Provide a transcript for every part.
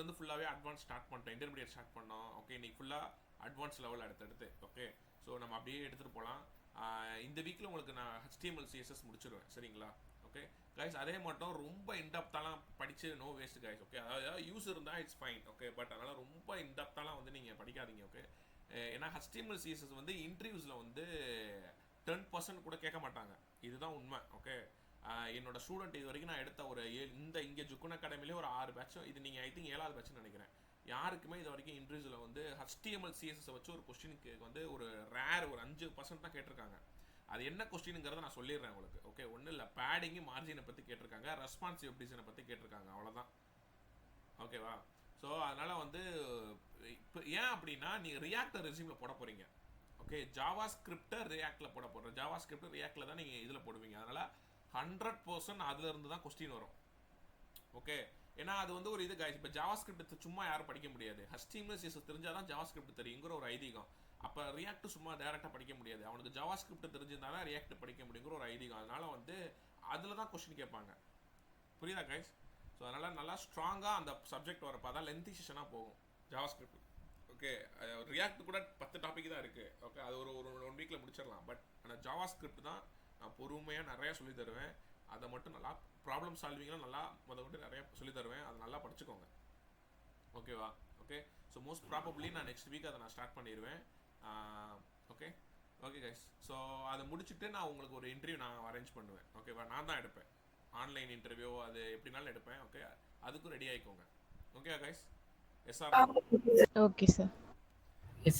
வந்து ஃபுல்லாகவே advance start பண்ணிட்டோம், இன்டர்மீடியட் ஸ்டார்ட் பண்ணோம். ஓகே, இன்னைக்கு ஃபுல்லாக அட்வான்ஸ் லெவல் அடுத்தடுத்து. ஓகே, ஸோ நம்ம அப்படியே எடுத்துகிட்டு போகலாம். இந்த வீக்கில் உங்களுக்கு நான் HTML CSS முடிச்சிடுவேன், சரிங்களா? ஓகே கைஸ், அதே மட்டும் ரொம்ப இன்டெப்த்தாலாம் படித்து நோ வேஸ்ட் கைஸ். ஓகே, அதாவது யூஸ் இருந்தால் இட்ஸ் ஃபைன். ஓகே, பட் அதனால் ரொம்ப இன்டெப்த்தாலாம் வந்து நீங்கள் படிக்காதீங்க. ஓகே, ஏன்னா HTML CSS வந்து இன்டர்வியூஸில் வந்து 10% கூட கேட்க மாட்டாங்க, இதுதான் உண்மை. ஓகே, என்னோட ஸ்டூடெண்ட் இது வரைக்கும் நான் எடுத்த ஒரு இங்கே ஜுக்குன் அகாடமிலே ஒரு 6 பேட்ச், இது நீங்கள் ஐ திங்க் 7வது பேட்ச்னு நினைக்கிறேன். யாருக்குமே இது வரைக்கும் இன்டர்வியூஸில் வந்து HTML CSS வச்சு ஒரு கொஸ்டினுக்கு வந்து ஒரு ரேர் ஒரு 5% தான் கேட்டிருக்காங்க. அது என்ன கொஸ்டினுங்கிறத நான் சொல்லிடுறேன் உங்களுக்கு. ஓகே, ஒன்றும் இல்லை, பேடிங்கு மார்ஜினை பற்றி கேட்டிருக்காங்க, ரெஸ்பான்சிவ் டிசைனை பற்றி கேட்டிருக்காங்க, அவ்வளோதான். ஓகேவா? ஸோ அதனால் வந்து இப்போ ஏன் அப்படின்னா நீங்கள் ரியாக்டர் ரெஸ்யூமில் போட போகிறீங்க. ஓகே, ஜாவா ஸ்கிரிப்டை ரியாக்டில் போட போகிறோம். ஜாவா ஸ்கிரிப்ட் ரியாக்டில் தான் நீங்கள் இதில் போடுவீங்க. அதனால் 100% அதுல இருந்து தான் கொஸ்டின் வரும். ஓகே, ஏன்னா அது வந்து ஒரு இது கைஸ். இப்போ ஜாவா ஸ்கிரிப்ட் சும்மா யாரும் படிக்க முடியாது, HTML CSS தெரிஞ்சாதான் ஜாவா ஸ்கிரிப்ட் தெரியுங்கிற ஒரு ஐதீகம். அப்போ ரியாக்ட் சும்மா டேரெக்டாக படிக்க முடியாது, அவனுக்கு ஜாவா ஸ்கிரிப்ட் தெரிஞ்சிருந்தா தான் ரியாக்ட் படிக்க முடியுங்கிற ஒரு ஐதீகம். அதனால வந்து அதில் தான் கொஸ்டின் கேட்பாங்க. புரியுதா கைஸ்? ஸோ அதனால் நல்லா ஸ்ட்ராங்காக அந்த சப்ஜெக்ட் வரப்போ தான் லென்த்தி செஷனாக போகும் ஜாவா ஸ்கிரிப்ட். ஓகே, ரியாக்ட் கூட 10 டாபிக் தான் இருக்குது. ஓகே, அது ஒரு 1 வீக்கில் முடிச்சிடலாம். பட் ஆனால் ஜாவா ஸ்கிரிப்ட் தான் நான் பொறுமையாக நிறையா சொல்லி தருவேன். அதை மட்டும் நல்லா ப்ராப்ளம் சால்விங்லாம் நல்லா முதல்ல நிறையா சொல்லி தருவேன், அதை நல்லா படிச்சுக்கோங்க. ஓகேவா? ஓகே, ஸோ மோஸ்ட் ப்ராபப்ளி நான் நெக்ஸ்ட் வீக் அதை நான் ஸ்டார்ட் பண்ணிடுவேன். ஓகே ஓகே கைஸ், ஸோ அதை முடிச்சுட்டு நான் உங்களுக்கு ஒரு இன்டர்வியூ நான் அரேஞ்ச் பண்ணுவேன். ஓகேவா? நான் தான் எடுப்பேன் ஆன்லைன் இன்டர்வியூ, அது எப்படினாலும் எடுப்பேன். ஓகே, அதுக்கும் ரெடி ஆகிக்கோங்க. Okay guys? Yes or? Okay sir.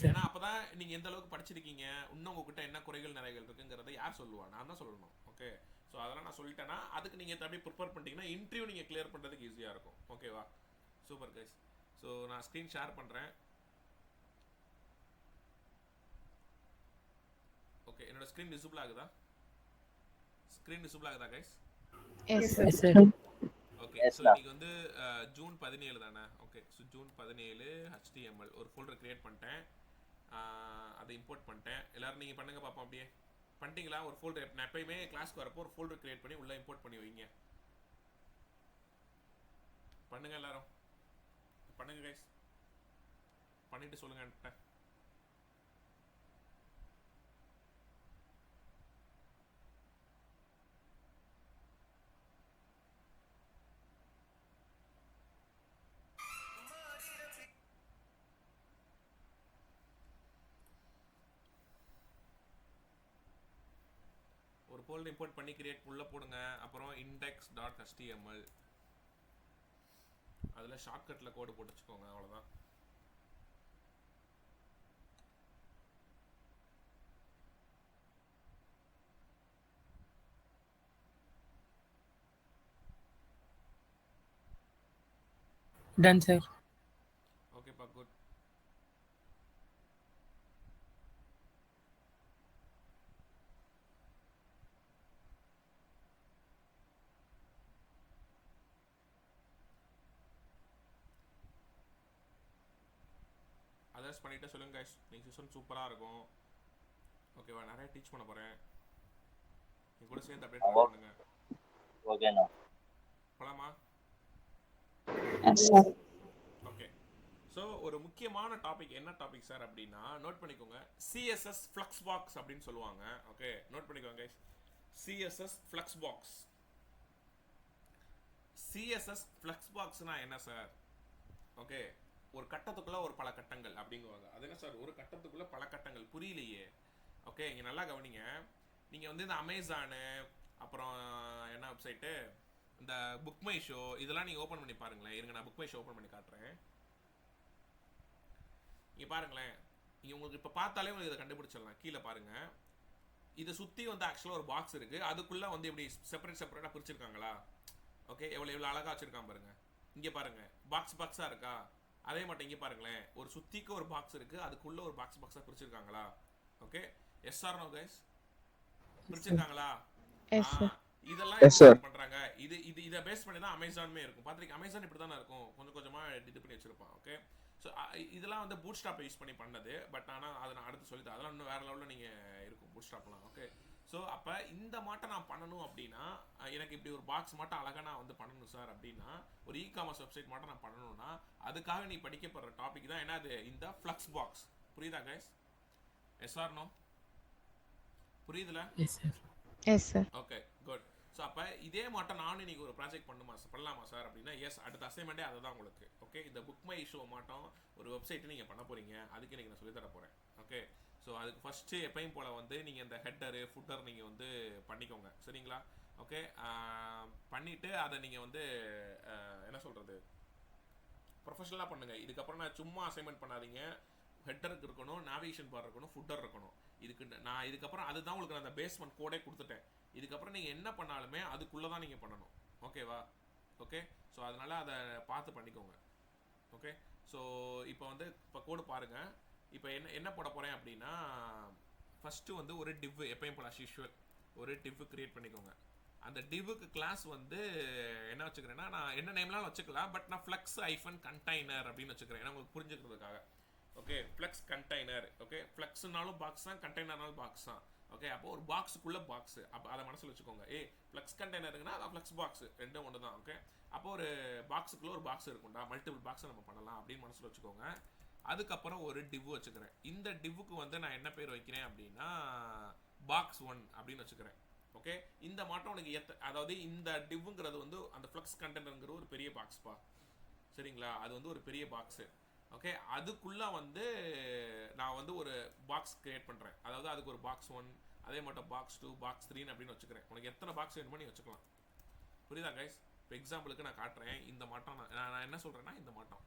ஏன்னா அப்பதான் நீங்க எந்த அளவுக்கு படிச்சிருக்கீங்க, இன்னும் உங்ககிட்ட என்ன குறைகள் நிறைகள் இருக்குங்கிறத யார் சொல்லுவா? நான் தான் சொல்லணும். ஓகே, ஸோ அதெல்லாம் நான் சொல்லிட்டேன்னா அதுக்கு நீங்கள் அப்படியே ப்ரிப்பேர் பண்ணிட்டீங்கன்னா இன்டர்வியூ நீங்கள் கிளியர் பண்ணுறதுக்கு ஈஸியாக இருக்கும். ஓகேவா? Super guys. ஸோ நான் ஸ்க்ரீன் ஷேர் பண்ணுறேன். ஓகே, என்னோட ஸ்க்ரீன் விசிபிள் ஆகுதா? ஸ்க்ரீன் விசிபிள் ஆகுதா guys? S sir. Okay, so இன்னைக்கு வந்து ஜூன் 17 தானே? ஓகே, ஸோ ஜூன் 17 HTML ஒரு ஃபோல்டர் கிரியேட் பண்ணிட்டேன், அதை இம்போர்ட் பண்ணிட்டேன். எல்லோரும் நீங்கள் பண்ணுங்கள் பார்ப்போம். அப்படியே பண்ணிட்டீங்களா? ஒரு ஃபோல்டர் நான் எப்பயுமே கிளாஸ்க்கு வரப்போ ஒரு ஃபோல்டர் கிரியேட் பண்ணி உள்ளே இம்போர்ட் பண்ணி வைங்க. பண்ணுங்கள் எல்லாரும், பண்ணுங்கள் கைஸ், பண்ணிவிட்டு சொல்லுங்கள் என்கிட்ட. ஒரு ஃபோல்டர் இம்போர்ட் பண்ணி கிரியேட் உள்ளே போடுங்க. அப்புறம் index.html அதில் ஷார்ட்கட்டில் கோடு போட்டு வச்சுக்கோங்க, அவ்வளோதான். Ton sir. ஓகேப்பா, குட். அதர்ஸ் பண்ணிவிட்டு சொல்லுங்கள் கைஸ். நெக்ஸ்ட் செஷன் சூப்பராக இருக்கும். ஓகேவா? நிறைய டீச் பண்ண போகிறேன், நீ கூட சேர்ந்து அப்டேட் பண்ணுங்க. ஓகேண்ணா, போலாமா? Yes sir. ஓகே, ஸோ ஒரு முக்கியமான டாபிக். என்ன டாபிக் சார் அப்படின்னா, நோட் பண்ணிக்கோங்க, CSS Fluxbox அப்படின்னு சொல்லுவாங்க. ஓகே, நோட் பண்ணிக்கோங்க கைஸ், CSS Fluxbox. CSS Fluxboxனா என்ன சார்? ஓகே, ஒரு கட்டத்துக்குள்ள ஒரு பல கட்டங்கள் அப்படிங்குவாங்க. அது என்ன சார் ஒரு கட்டத்துக்குள்ள பல கட்டங்கள்? புரியலையே. ஓகே, இங்கே நல்லா கவனிங்க. நீங்கள் வந்து இந்த அமேசானு, அப்புறம் என்ன வெப்சைட்டு, இந்த புக் மை ஷோ, இதெல்லாம் நீங்கள் ஓப்பன் பண்ணி பாருங்களேன். இருங்க, நான் புக் மை ஷோ ஓப்பன் பண்ணி காட்டுறேன். இங்கே பாருங்களேன், இங்கே உங்களுக்கு இப்போ பார்த்தாலே உங்களுக்கு இதை கண்டுபிடிச்சிடலாம். கீழே பாருங்கள், இதை சுற்றி வந்து ஆக்சுவலாக ஒரு பாக்ஸ் இருக்குது, அதுக்குள்ளே வந்து எப்படி செப்பரேட்டாக பிரிச்சிருக்காங்களா? ஓகே, எவ்வளோ அழகாக வச்சுருக்கான் பாருங்கள். இங்கே பாருங்கள், பாக்ஸாக இருக்கா? அதே மட்டும் இங்கே பாருங்களேன், ஒரு சுற்றிக்கு ஒரு பாக்ஸ் இருக்குது, அதுக்குள்ளே ஒரு பாக்ஸாக பிரிச்சிருக்காங்களா? Okay, yes or no guys? பிரிச்சிருக்காங்களா? Yes sir. இதெல்லாம் பண்றாங்க. இதை பேஸ் பண்ணி தான் அமேசானுமே இருக்கும். பார்த்துருக்கீங்க, அமேசான் இப்படி தானே இருக்கும், கொஞ்சம் கொஞ்சமாக இது பண்ணி வச்சிருப்பான். ஓகே, ஸோ இதெல்லாம் வந்து பூட் ஸ்டாப் யூஸ் பண்ணி பண்ணது. பட் ஆனால் அதை நான் அடுத்து சொல்லி அதெல்லாம் இன்னும் வேறு லெவலில் நீங்கள் இருக்கும் பூட் ஸ்டாப்லாம். ஓகே, ஸோ அப்போ இந்த மாட்டம் நான் பண்ணணும் அப்படின்னா எனக்கு இப்படி ஒரு பாக்ஸ் மட்டும் அழகாக நான் வந்து பண்ணணும் சார் அப்படின்னா ஒரு இ-காமர்ஸ் வெப்சைட் மட்டும் நான் பண்ணணும்னா அதுக்காக நீ படிக்கப்படுற டாபிக் தான் என்னது இந்த ஃப்ளக்ஸ் பாக்ஸ். புரியுதா கைஸ்? Yes or no? புரியுதுல? Yes, sir. Yes sir. Okay good. So அப்போ இதே மாட்டம் நானும் இன்னைக்கு ஒரு ப்ராஜெக்ட் பண்ணலாமா சார் அப்படின்னா எஸ், அடுத்த அசைன்மெண்ட்டே அதை தான் உங்களுக்கு. ஓகே, இந்த புக் மை ஷோ மாட்டம் ஒரு வெப்சைட்டு நீங்கள் பண்ண போகிறீங்க, அதுக்கு இன்றைக்கி நான் சொல்லித்தர போகிறேன். ஓகே, ஸோ அதுக்கு ஃபஸ்ட்டு எப்பயும் போல் வந்து நீங்கள் இந்த ஹெட்டரு ஃபுட்டர் நீங்கள் வந்து பண்ணிக்கோங்க, சரிங்களா? ஓகே, பண்ணிவிட்டு அதை நீங்கள் வந்து என்ன சொல்கிறது, ப்ரொஃபஷனலாக பண்ணுங்கள். இதுக்கப்புறம் நான் சும்மா அசைன்மெண்ட் பண்ணாதீங்க. ஹெட்டருக்கு இருக்கணும், நேவிகேஷன் பார் இருக்கணும், ஃபுட்டர் இருக்கணும். நான் இதுக்கப்புறம் அதுதான் உங்களுக்கு நான் அந்த பேஸ்மெண்ட் கோடே கொடுத்துட்டேன். இதுக்கப்புறம் நீங்கள் என்ன பண்ணாலுமே அதுக்குள்ளே தான் நீங்கள் பண்ணணும். ஓகேவா? ஓகே, ஸோ அதனால் அதை பார்த்து பண்ணிக்கோங்க. ஓகே, ஸோ இப்போ கோடு பாருங்கள். இப்போ என்ன போட போகிறேன் அப்படின்னா ஃபஸ்ட்டு வந்து ஒரு டிவ், எப்பயும் போல யூஷுவல் ஒரு டிவ் க்ரியேட் பண்ணிக்கோங்க. அந்த டிவ்வுக்கு கிளாஸ் வந்து என்ன வச்சுக்கிறேன்னா, நான் என்ன நேம்லாம் வச்சுக்கலாம், பட் நான் ஃப்ளக்ஸ் ஐஃபன் கண்டெய்னர் அப்படின்னு வச்சுக்கிறேன், ஏன்னா உங்களுக்கு புரிஞ்சுக்கிறதுக்காக. Okay, flux container. ஓகே, ஃப்ளக்ஸ்னாலும் பாக்ஸ் தான், கண்டெய்னர்னாலும் பாக்ஸ் தான். ஓகே, அப்போ ஒரு பாக்ஸுக்குள்ளே பாக்ஸ், அப்போ அதை மனசில் வச்சுக்கோங்க. ஃப்ளக்ஸ் கண்டெய்னருக்குன்னா அதான் ஃப்ளக்ஸ் பாக்ஸ், ரெண்டும் ஒன்று தான். ஓகே, அப்போ ஒரு பாக்ஸுக்குள்ளே ஒரு பாக்ஸ் இருக்கும்டா, மல்டிபிள் பாக்ஸை நம்ம பண்ணலாம் அப்படின்னு மனசில் வச்சுக்கோங்க. அதுக்கப்புறம் ஒரு டிவ் வச்சுக்கிறேன். இந்த டிவ்வுக்கு வந்து நான் என்ன பேர் வைக்கிறேன் அப்படின்னா பாக்ஸ் 1 அப்படின்னு வச்சுக்கிறேன். ஓகே, இந்த மாட்டம் உனக்கு அதாவது இந்த டிவ்வுங்கிறது வந்து அந்த ஃப்ளக்ஸ் கண்டெய்னருங்கிற ஒரு பெரிய பாக்ஸ்ப்பா, சரிங்களா? அது வந்து ஒரு பெரிய பாக்ஸு. ஓகே, அதுக்குள்ளே வந்து நான் வந்து ஒரு பாக்ஸ் கிரியேட் பண்ணுறேன். அதாவது அதுக்கு ஒரு பாக்ஸ் 1, அதே மட்டும் பாக்ஸ் 2, பாக்ஸ் 3 அப்படின்னு வச்சுக்கிறேன். உனக்கு எத்தனை பாக்ஸ் வேணுமோ நீ வச்சுக்கலாம். புரியுதா கைஸ்? இப்போ எக்ஸாம்பிளுக்கு நான் காட்டுறேன். இந்த மாட்டம் நான் என்ன சொல்கிறேன்னா, இந்த மாட்டம்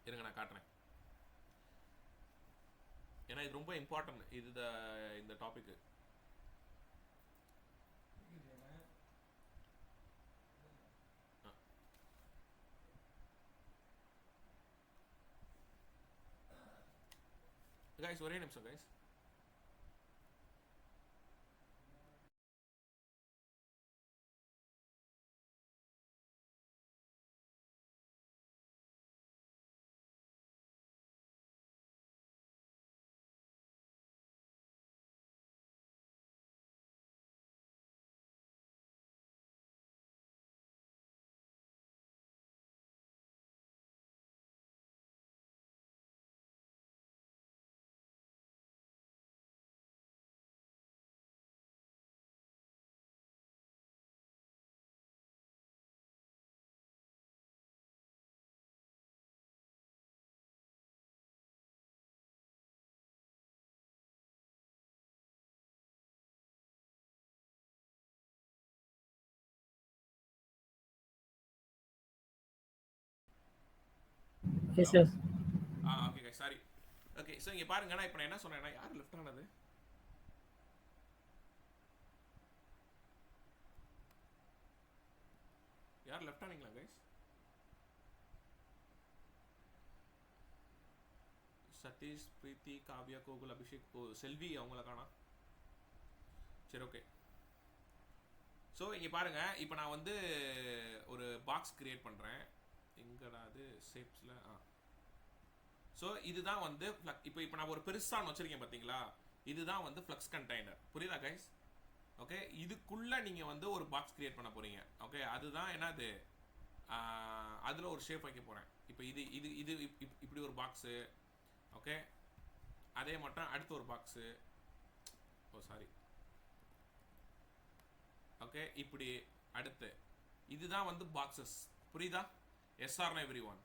இருங்க நான் காட்டுறேன், ஏன்னா இது ரொம்ப இம்பார்ட்டன்ட் இந்த டாபிக். கைஸ் ஒரே நிமிஷம் guys. Yes, sir. Okay guys, sorry. Okay, so இங்கே பாருங்க, நான் இப்போ என்ன சொன்னேன்னா, யார் லெஃப்ட் ஆனது? யார் லெஃப்ட் ஆனீங்களா கைஸ்? சதீஷ், பிரீத்தி, காவ்யா, கோகுல், அபிஷேக், செல்வி அவங்கள காணோம். சரி, ஓகே. ஸோ இங்கே பாருங்க, இப்போ நான் வந்து ஒரு பாக்ஸ் கிரியேட் பண்ணுறேன். எங்கடா அது ஷேப்ஸில்? ஸோ இதுதான் வந்து இப்போ நான் ஒரு பெருசாக வச்சுருக்கேன் பார்த்தீங்களா, இதுதான் வந்து ஃப்ளக்ஸ் கண்டெய்னர். புரியுதா கைஸ்? ஓகே, இதுக்குள்ளே நீங்கள் வந்து ஒரு பாக்ஸ் கிரியேட் பண்ண போகிறீங்க. ஓகே, அதுதான் என்னது, அதில் ஒரு ஷேப் வைக்க போகிறேன். இப்போ இது இப்படி ஒரு பாக்ஸு. ஓகே, அதே மட்டும் அடுத்து ஒரு பாக்ஸு. சாரி. ஓகே, இப்படி அடுத்து இதுதான் வந்து பாக்ஸஸ். புரியுதா? Yes or no everyone?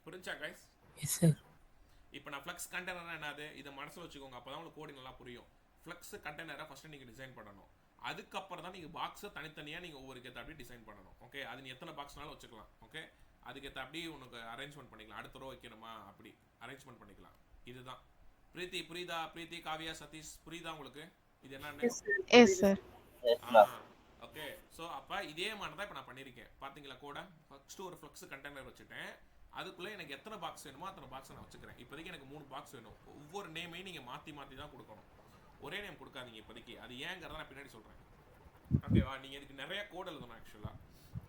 புரிஞ்சா கைஸ்? Yes, sir. இப்போ நான் ஃப்ளக்ஸ் கண்டெய்னர் என்னது, இதை மனசில் வச்சுக்கோங்க, அப்போ தான் உங்களுக்கு கோடிங் நல்லா புரியும். ஃப்ளக்ஸ் கண்டெய்னரை ஃபஸ்ட்டு நீங்கள் டிசைன் பண்ணணும். அதுக்கப்புறம் தான் நீங்கள் பாக்ஸை தனித்தனியாக நீங்கள் ஒவ்வொருக்கேற்ற அப்படி டிசைன் பண்ணணும். ஓகே, அது நீ எத்தனை பாக்ஸ்னாலும் வச்சுக்கலாம். ஓகே, அதுக்கேற்ற அப்படியே உனக்கு அரேஞ்ச்மெண்ட் பண்ணிக்கலாம். அடுத்த ரோ வைக்கணுமா அப்படி அரேஞ்ச்மெண்ட் பண்ணிக்கலாம். இதுதான். பிரீத்தி புரியுதா? பிரீத்தி, காவியா, சதீஷ் புரியுதா உங்களுக்கு இது என்னன்னு? Yes sir. ஓகே, ஸோ அப்போ இதே மாதிரி தான் இப்போ நான் பண்ணியிருக்கேன். பார்த்தீங்களா கோட? ஃபஸ்ட்டு ஒரு ஃப்ளக்ஸ் கண்டெய்னர் வச்சுட்டேன். அதுக்குள்ளே எனக்கு எத்தனை பாக்ஸ் வேணுமோ அத்தனை பாக்ஸை நான் வச்சுக்கிறேன். இப்போதைக்கு எனக்கு 3 பாக்ஸ் வேணும். ஒவ்வொரு நேமையும் நீங்கள் மாற்றி தான் கொடுக்கணும். ஒரே நேம் கொடுக்காதீங்க இப்போதைக்கு. அது ஏங்கிறத நான் பின்னாடி சொல்கிறேன். ஓகேவா? நீங்கள் இதுக்கு நிறைய கோட் எழுதணும் ஆக்சுவலாக.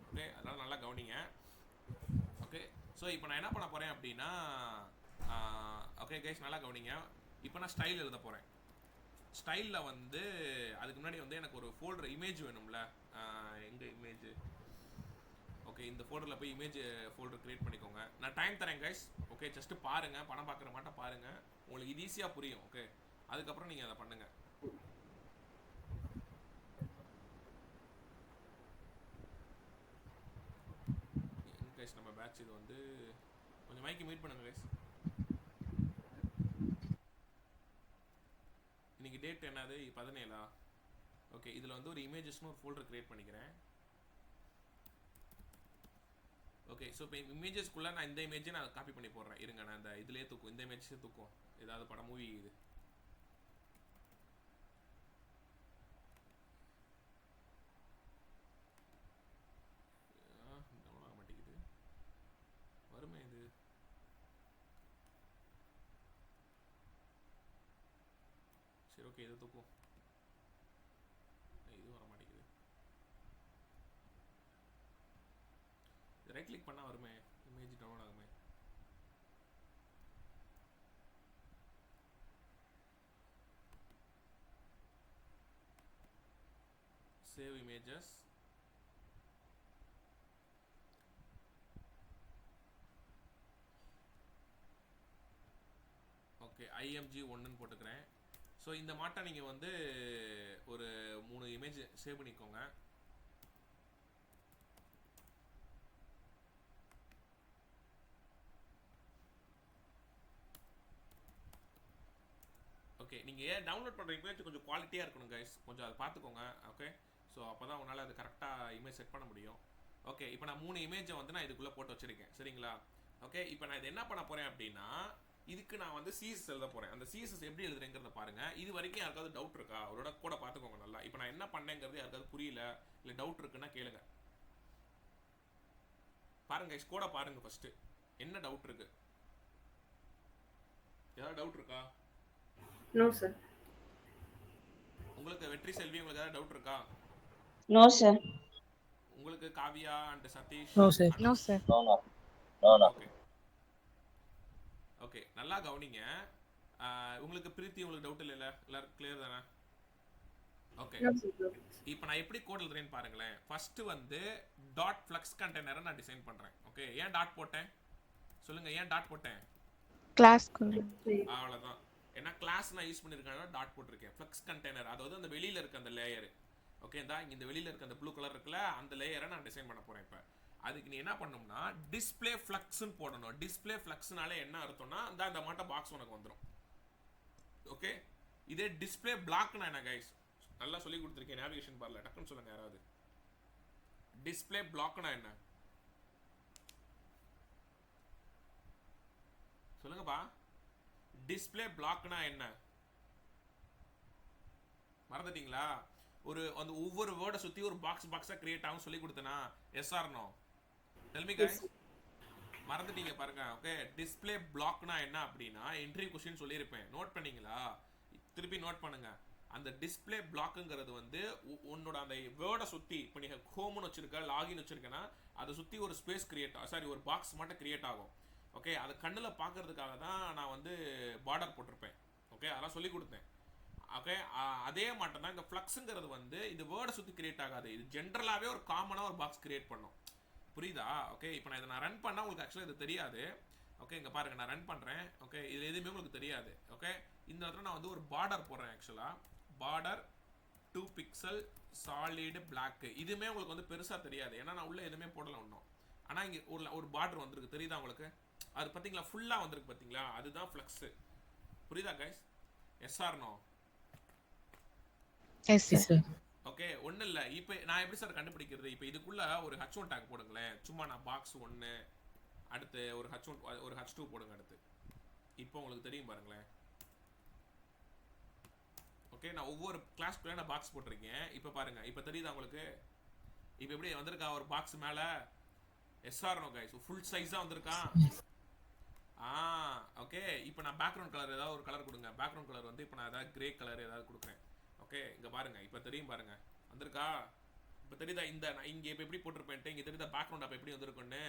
ஓகே, அதனால் நல்லா கவனிங்க. ஓகே, ஸோ இப்போ நான் என்ன பண்ண போகிறேன் அப்படின்னா, ஓகே கைஸ் நல்லா கவனிங்க. இப்போ நான் ஸ்டைல் எழுத போகிறேன். ஸ்டைலில் வந்து அதுக்கு முன்னாடி வந்து எனக்கு ஒரு ஃபோல்டர் இமேஜ் வேணும்ல. எங்கே இமேஜ்? ஓகே, இந்த ஃபோல்டரில் போய் இமேஜ் ஃபோல்டர் க்ரியேட் பண்ணிக்கோங்க. நான் டைம் தரேன் கைஸ். ஓகே, ஜஸ்ட்டு பாருங்கள், படம் பார்க்குற மாட்டேன் பாருங்கள், உங்களுக்கு இது ஈஸியாக புரியும். ஓகே, அதுக்கப்புறம் நீங்கள் அதை பண்ணுங்கள். கைஸ் நம்ம பேட்ச் இது வந்து கொஞ்சம் மைக்கு மீட் பண்ணுங்க கைஸ். இன்னைக்கு டேட் என்னது? 17. ஓகே, இதில் வந்து ஒரு இமேஜஸ்னு ஒரு ஃபோல்டர் க்ரியேட் பண்ணிக்கிறேன். ஓகே, ஸோ இப்போ இமேஜஸ்க்குள்ளே நான் இந்த இமேஜை நான் காப்பி பண்ணி போடுறேன். இருங்க, நான் இந்த இதுலேயே தூக்கும், இந்த இமேஜஸே தூக்கும். ஏதாவது படம் மூவி இது டவுன் ஆக மாட்டேங்குது. வருமே இது. சரி, ஓகே, இதை தூக்கும். இது வர மாட்டேங்குது. ரைட் கிளிக் பண்ணால் வருமே, இமேஜ் டவுன் ஆகுமே. Save images. ஓகே, IMG 1ன்னு போட்டுக்கிறேன். ஸோ இந்த மாட்டை நீங்கள் வந்து ஒரு 3 இமேஜ் சேவ் பண்ணிக்கோங்க. ஓகே, நீங்கள் ஏன் டவுன்லோட் பண்ணுற இமேஜ் கொஞ்சம் குவாலிட்டியாக இருக்கணும் கைஸ், கொஞ்சம் அதை பார்த்துக்கோங்க. ஓகே, ஸோ அப்போ தான் உங்களால் அது கரெக்டாக இமேஜ் செட் பண்ண முடியும். ஓகே, இப்போ நான் 3 இமேஜை வந்து நான் இதுக்குள்ளே போட்டு வச்சுருக்கேன். சரிங்களா? ஓகே, இப்போ நான் இது என்ன பண்ண போகிறேன் அப்படின்னா, இதுக்கு நான் வந்து CSS எழுத போகிறேன். அந்த CSS எப்படி எழுதுறேங்கிறத பாருங்கள். இது வரைக்கும் யாருக்காவது டவுட் இருக்கா? அவரோட கூட பார்த்துக்கோங்க நல்லா. இப்போ நான் என்ன பண்ணேங்கிறது யாருக்காவது புரியல இல்லை டவுட் இருக்குன்னா கேளுங்க. பாருங்க கைஸ், கூட பாருங்க ஃபர்ஸ்ட். என்ன டவுட் இருக்கு? ஏதாவது டவுட் இருக்கா? No sir. உங்களுக்கு வெற்றி செல்வி, உங்களுக்கு ஏதாவது டவுட் இருக்கா? No sir. உங்களுக்கு Kavya and Sathish? No, sir. No sir. Okay okay, நல்லா கவனிங்க. உங்களுக்கு பிரீத்தி, உங்களுக்கு டவுட் இல்லைல்ல? எல்லாரும் கிளியர் தானே? ஓகே, இப்போ நான் எப்படி கோட் எழுதுறேன்னு பாருங்களேன். ஃபர்ஸ்ட் வந்து டாட் ஃப்ளக்ஸ் கண்டெய்னரை நான் டிசைன் பண்ணுறேன். ஓகே, ஏன் டாட் போட்டேன் சொல்லுங்க? ஏன் டாட் போட்டேன்? கிளாஸ் அவ்வளோதான். ஏன்னா கிளாஸ் நான் யூஸ் பண்ணியிருக்கேன், டாட் போட்டிருக்கேன். ஃப்ளக்ஸ் கண்டெய்னர், அதாவது அந்த வெளியில் இருக்க அந்த லேயர். ஓகே, இந்த வெளியில் இருக்க அந்த ப்ளூ கலர் இருக்குல்ல, அந்த லேயரை நான் டிசைன் பண்ண போகிறேன். இப்போ அதுக்கு நீ என்ன பண்ணணும்னா டிஸ்பிளே ஃப்ளக்ஸ்ன்னு போடணும். டிஸ்பிளே ஃப்ளக்ஸ்னால என்ன அர்த்தம்னா அந்த மாட்ட பாக்ஸ் உனக்கு வந்துடும். ஓகே, இதே டிஸ்பிளே பிளாக்னா என்ன கைஸ்? நல்லா சொல்லி கொடுத்துருக்கேன் நேவிகேஷன் பார்ல, டக்குன்னு சொல்லுங்க யாராவது. டிஸ்பிளே பிளாக்னா என்ன சொல்லுங்கப்பா? டிஸ்பிளே பிளாக்னா என்ன மறந்துட்டீங்களா? அந்த ஒவ்வொரு வேர்டை சுற்றி ஒரு பாக்ஸாக கிரியேட் ஆகும் சொல்லி கொடுத்தனா? Yes or no? Tell me guys. மறந்துட்டீங்க பாருங்க. ஓகே, டிஸ்பிளே பிளாக்னா என்ன அப்படின்னா இன்டர்வியூ கொஸ்டின் சொல்லியிருப்பேன், நோட் பண்ணீங்களா? திருப்பி நோட் பண்ணுங்க. அந்த டிஸ்பிளே பிளாக்குங்கிறது வந்து உன்னோட அந்த வேர்டை சுற்றி, இப்போ நீங்கள் ஹோம்னு வச்சிருக்க, லாகின் வச்சிருக்கேன்னா அதை சுற்றி ஒரு ஸ்பேஸ் கிரியேட், சாரி ஒரு பாக்ஸ் மட்டும் கிரியேட் ஆகும். ஓகே, அதை கண்ணில் பார்க்கறதுக்காக தான் நான் வந்து பார்டர் போட்டிருப்பேன். ஓகே, அதெல்லாம் சொல்லி கொடுத்தேன். ஓகே, அதே மட்டும் தான் இந்த ஃப்ளக்ஸுங்கிறது வந்து இது வேர்டை சுற்றி கிரியேட் ஆகாது. இது ஜென்ரலாகவே ஒரு காமனாக ஒரு பாக்ஸ் கிரியேட் பண்ணும். புரியுதா? ஓகே, இப்போ நான் இதை நான் ரன் பண்ணால் உங்களுக்கு ஆக்சுவலாக இது தெரியாது. ஓகே, இங்கே பாருங்கள், நான் ரன் பண்ணுறேன். ஓகே, இது எதுவுமே உங்களுக்கு தெரியாது. ஓகே, இந்த இடத்துல நான் வந்து ஒரு பார்டர் போடுறேன். ஆக்சுவலாக பார்டர் 2 பிக்சல் சாலிடு பிளாக். இதுவுமே உங்களுக்கு வந்து பெருசாக தெரியாது, ஏன்னா நான் உள்ளே எதுவுமே போடலை ஒன்றும். ஆனால் இங்கே ஒரு பார்டர் வந்திருக்கு, தெரியுதா உங்களுக்கு? அது பார்த்தீங்களா? ஃபுல்லாக வந்திருக்கு பார்த்தீங்களா? அதுதான் ஃப்ளக்ஸு. புரியுதா guys? Yes or no? Yes sir. Okay, ஒன்றும் இல்லை. இப்போ நான் எப்படி சார் கண்டுபிடிக்கிறது? இப்போ இதுக்குள்ளே ஒரு H1 டேக் போடுங்களேன். சும்மா நான் பாக்ஸ் 1, அடுத்து ஒரு H1 ஒரு H2 போடுங்க. அடுத்து இப்போ உங்களுக்கு தெரியும் பாருங்களேன். ஓகே, நான் ஒவ்வொரு கிளாஸ்க்குள்ளே நான் பாக்ஸ் போட்டிருக்கேன். இப்போ பாருங்க, இப்போ தெரியுதா உங்களுக்கு? இப்போ எப்படி வந்திருக்கா ஒரு பாக்ஸ் மேலே? SR no guys? ஃபுல் சைஸாக வந்திருக்கா? ஓகே, இப்போ நான் பேக்ரவுண்ட் கலர் ஏதாவது ஒரு கலர் கொடுங்க. பேக்ரவுண்ட் கலர் வந்து இப்போ நான் ஏதாவது கிரே கலர் ஏதாவது கொடுக்குறேன். ஓகே, இங்கே பாருங்க, இப்போ தெரியும் பாருங்க, வந்திருக்கா? இப்போ தெரியுதா? இங்கே இப்போ எப்படி போட்டிருப்பேன்ட்டு இங்கே தெரியுதா பேக்ரவுண்ட் அப்போ எப்படி வந்திருக்குன்னு?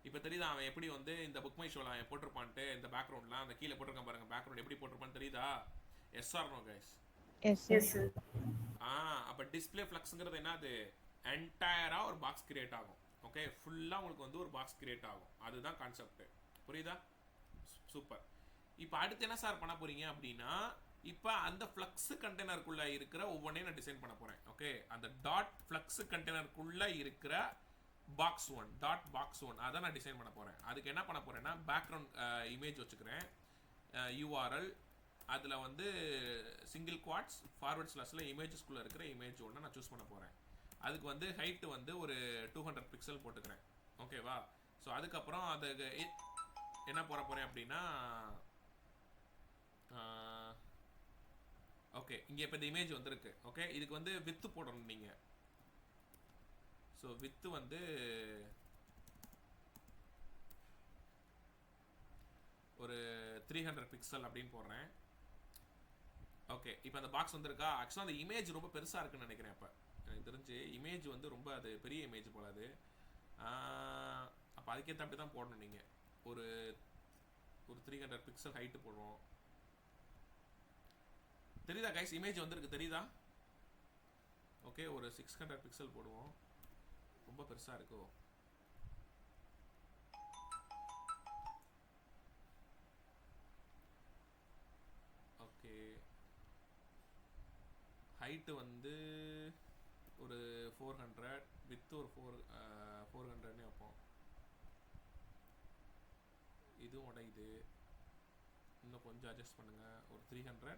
இப்போ தெரியுதா அவன் எப்படி வந்து இந்த புக் மை ஷோவில் அவன் போட்டிருப்பான்ட்டு இந்த பேக்ரவுண்ட்லாம் அந்த கீழே போட்டிருக்கான் பாருங்க. பேக்ரவுண்ட் எப்படி போட்டிருப்பான்னு தெரியுதா? Yes or no guys? Yes, sir. Yes, sir. அப்போ டிஸ்ப்ளே ஃப்ளக்ஸுங்கிறது என்னது, என்டையராக ஒரு பாக்ஸ் கிரியேட் ஆகும். ஓகே, ஃபுல்லாக உங்களுக்கு வந்து ஒரு பாக்ஸ் கிரியேட் ஆகும். அதுதான் கான்செப்ட். புரியுதா? சூப்பர். இப்போ அடுத்து என்ன சார் பண்ண போறீங்க அப்படின்னா, இப்போ அந்த ஃப்ளக்ஸ் கண்டெய்னருக்குள்ள இருக்கிற ஒவ்வொன்றையும் நான் டிசைன் பண்ண போறேன். ஓகே, அந்த டாட் ஃப்ளக்ஸ் கண்டெய்னருக்குள்ள இருக்கிற box one, dot box one, அதை நான் டிசைன் பண்ண போறேன். அதுக்கு என்ன பண்ண போறேன்னா, பேக்ரவுண்ட் இமேஜ் வச்சுக்கிறேன், யூஆர்எல், அதில் வந்து சிங்கிள் குவாட்ஸ் ஃபார்வர்ட் ஸ்லாஷில் இமேஜஸ்குள்ளே இருக்கிற இமேஜ் ஒன்று நான் சூஸ் பண்ண போகிறேன். அதுக்கு வந்து ஹைட்டு வந்து ஒரு 200 பிக்சல் போட்டுக்கிறேன். ஓகேவா? ஸோ அதுக்கப்புறம் அதுக்கு என்ன போட போகிறேன் அப்படின்னா, ஓகே, இங்கே இப்போ இந்த இமேஜ் வந்துருக்கு. ஓகே, இதுக்கு வந்து வித்து போடணும் நீங்கள். ஸோ வித்து வந்து ஒரு 300 பிக்சல் அப்படின்னு போடுறேன். ஓகே, இப்போ அந்த பாக்ஸ் வந்துருக்கா. ஆக்சுவலாக அந்த இமேஜ் ரொம்ப பெருசாக இருக்குன்னு நினைக்கிறேன். இப்போ எனக்கு தெரிஞ்சு இமேஜ் வந்து ரொம்ப அது பெரிய இமேஜ் போல அது. அப்போ அதுக்கேற்ற அப்படி தான் போடணும் நீங்கள். ஒரு 300 பிக்சல் ஹைட்டு போடுவோம். தெரியுதா கைஸ்? இமேஜ் வந்துருக்கு, தெரியுதா? ஓகே, ஒரு 600 பிக்சல் போடுவோம். ரொம்ப பெருசாக இருக்கோ? ஓகே, ஹைட்டு வந்து ஒரு 400, வித்து ஒரு 400ன்னு வைப்போம். இதுவும் உடையுது, இன்னும் கொஞ்சம் அட்ஜஸ்ட் பண்ணுங்க. ஒரு 300.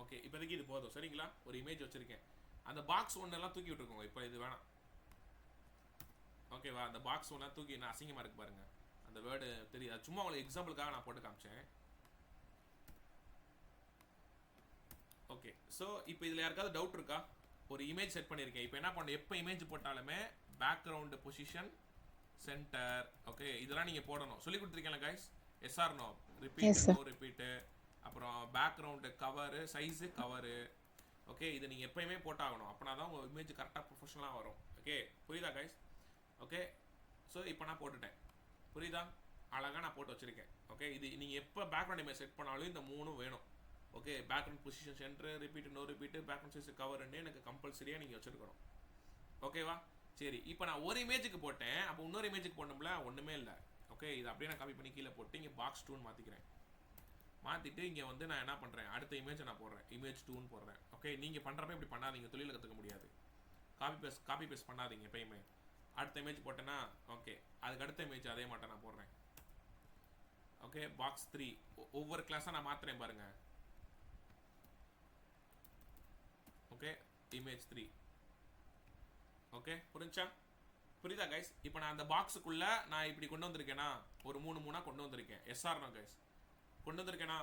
ஓகே, இப்போதைக்கு இது போதும். சரிங்களா? ஒரு இமேஜ் வச்சிருக்கேன். அந்த பாக்ஸ் ஒன்னெல்லாம் தூக்கி விட்டுருக்கோங்க. இப்போ இது வேணாம். ஓகேவா? அந்த பாக்ஸ் ஒன்றா தூக்கி நான் அசிங்கமாக இருக்கு பாருங்க. அந்த வேர்டு தெரியாது, சும்மா உங்களுக்கு எக்ஸாம்பிளுக்காக நான் போட்டு காமிச்சேன். ஓகே, ஸோ இப்போ இதில் யாருக்காவது டவுட் இருக்கா? ஒரு இமேஜ் செட் பண்ணியிருக்கேன். இப்போ என்ன பண்ணணும், எப்போ இமேஜ் போட்டாலுமே பேக்ரவுண்டு பொசிஷன், சென்டர், ஓகே, இதெல்லாம் நீங்கள் போடணும். சொல்லி கொடுத்துருக்கேன்ல guys? Yes or no, repeat, no repeat, அப்புறம் background cover, size cover. Okay, இது நீங்கள் எப்பயுமே போட்டாகணும். அப்படின்னா தான் உங்கள் இமேஜ் கரெக்டாக ப்ரொஃபஷனலாக வரும். ஓகே, புரியுதா கைஸ்? ஓகே, ஸோ இப்போ நான் போட்டுட்டேன். புரியுதா? அழகாக நான் போட்டு வச்சுருக்கேன். ஓகே, இது நீங்கள் எப்போ பேக்ரவுண்ட் இமேஜ் செட் பண்ணாலும் இந்த மூணும் வேணும். Okay, background position, centre, repeat, no repeat, background size கவர்ன்னு எனக்கு கம்பல்சரியாக நீங்கள் வச்சுருக்கணும். ஓகேவா? சரி, இப்போ நான் ஒரு இமேஜுக்கு போட்டேன். அப்போ இன்னொரு இமேஜுக்கு போடணும்ல? ஒன்றுமே இல்லை. ஓகே, இது அப்படியே நான் காப்பி பண்ணி கீழே போட்டு இங்கே பாக்ஸ் 2ன்னு மாற்றிக்கிறேன். மாற்றிட்டு இங்கே வந்து நான் என்ன பண்ணுறேன், அடுத்த இமேஜை நான் போடுறேன், இமேஜ் 2ன்னு போடுறேன். ஓகே, நீங்கள் பண்ணுறப்ப இப்படி பண்ணாதீங்க, தொழிலில் கற்றுக்க முடியாது. காப்பி பேஸ்ட் பண்ணாதீங்க எப்பயுமே. அடுத்த இமேஜ் போட்டேன்னா ஓகே, அதுக்கு அடுத்த இமேஜ் அதே மாட்டேன் நான் போடுறேன். ஓகே, பாக்ஸ் 3 ஒவ்வொரு கிளாஸாக நான் மாற்றுறேன் பாருங்க. Okay, image 3. ஓகே, புரியுதா கைஸ்? இப்போ நான் அந்த பாக்ஸுக்குள்ள நான் இப்படி கொண்டு வந்திருக்கேனா, ஒரு 3 கொண்டு வந்திருக்கேன். Yes or no guys? கொண்டு வந்திருக்கேனா?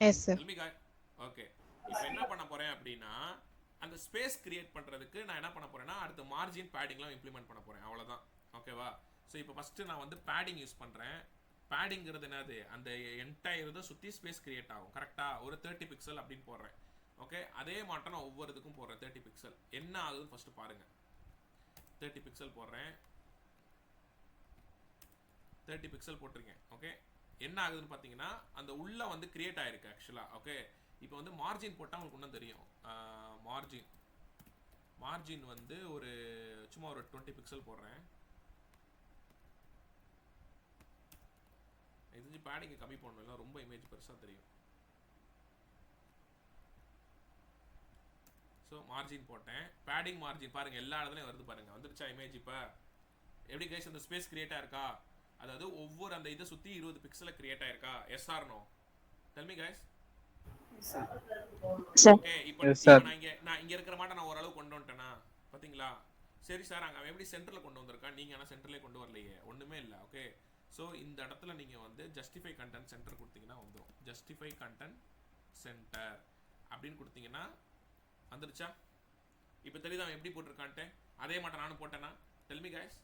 Yes, sir. Tell me guys. Okay, இப்போ என்ன பண்ண போறேன் அப்படின்னா, அந்த ஸ்பேஸ் கிரியேட் பண்றதுக்கு நான் என்ன பண்ண போறேன்னா, அடுத்து மார்ஜின் பேடிங்லாம் இம்ப்ளிமெண்ட் பண்ண போறேன். அவ்வளவுதான். ஓகேவா? ஸோ இப்போ ஃபர்ஸ்ட் நான் வந்து பேடிங் யூஸ் பண்றேன். பேடிங்கிறது என்னது, அந்த என்டையர் இதை சுற்றி ஸ்பேஸ் கிரியேட் ஆகும். கரெக்டாக ஒரு 30 பிக்சல் அப்படின்னு போடுறேன். ஓகே, அதே மாட்டம் நான் ஒவ்வொரு இதுக்கும் போடுறேன். 30 பிக்சல் என்ன ஆகுதுன்னு ஃபர்ஸ்ட் பாருங்க. 30 பிக்சல் போடுறேன். 30 பிக்சல் போட்டிருக்கேன். ஓகே, என்ன ஆகுதுன்னு பார்த்தீங்கன்னா, அந்த உள்ள வந்து கிரியேட் ஆயிருக்கு ஆக்சுவலாக. ஓகே, இப்போ வந்து மார்ஜின் போட்டால் உங்களுக்கு ஒன்றும் தெரியும். மார்ஜின் வந்து ஒரு சும்மா ஒரு 20 பிக்சல் போடுறேன். இது பேடிங் கம்மி பண்ணணும், இல்லை ரொம்ப இமேஜ் பெருசாக தெரியும். ஸோ மார்ஜின் போட்டேன். பேடிங் மார்ஜின் பாருங்கள், எல்லா இடத்துலையும் வருது பாருங்கள். வந்துருச்சா இமேஜ்? இப்போ எப்படி கைஸ் அந்த ஸ்பேஸ் கிரியேட் ஆயிருக்கா? அதாவது ஒவ்வொரு அந்த இதை சுற்றி 20 பிக்சலில் கிரியேட் ஆயிருக்கா? Yes or no? Tell me guys. Okay, இப்போ நான் இங்கே இருக்கிற மாட்டேன், நான் ஓரளவு கொண்டு வந்துட்டேனா? பார்த்தீங்களா? சரி சார், அங்கே அவன் எப்படி சென்டரில் கொண்டு வந்திருக்கான், நீங்கள் ஆனால் சென்டர்லேயே கொண்டு வரலையே? ஒன்றுமே இல்லை. ஓகே, ஸோ இந்த இடத்துல நீங்கள் வந்து ஜஸ்டிஃபை கண்டென்ட் சென்டர் கொடுத்தீங்கன்னா வந்துடும். ஜஸ்டிஃபை கண்டென்ட் சென்டர் அப்படின்னு கொடுத்தீங்கன்னா வந்துருச்சா? இப்போ தெரியுதா அவன் எப்படி போட்டிருக்கான்ட்டு? அதே மாட்டேன் நானும் போட்டேனா? Del me guys.